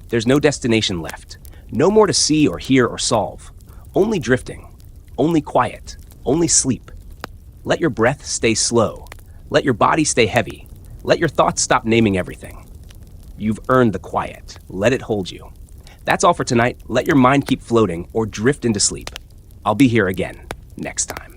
Speaker 1: There's no destination left. No more to see or hear or solve. Only drifting. Only quiet. Only sleep. Let your breath stay slow. Let your body stay heavy. Let your thoughts stop naming everything. You've earned the quiet. Let it hold you. That's all for tonight. Let your mind keep floating or drift into sleep. I'll be here again next time.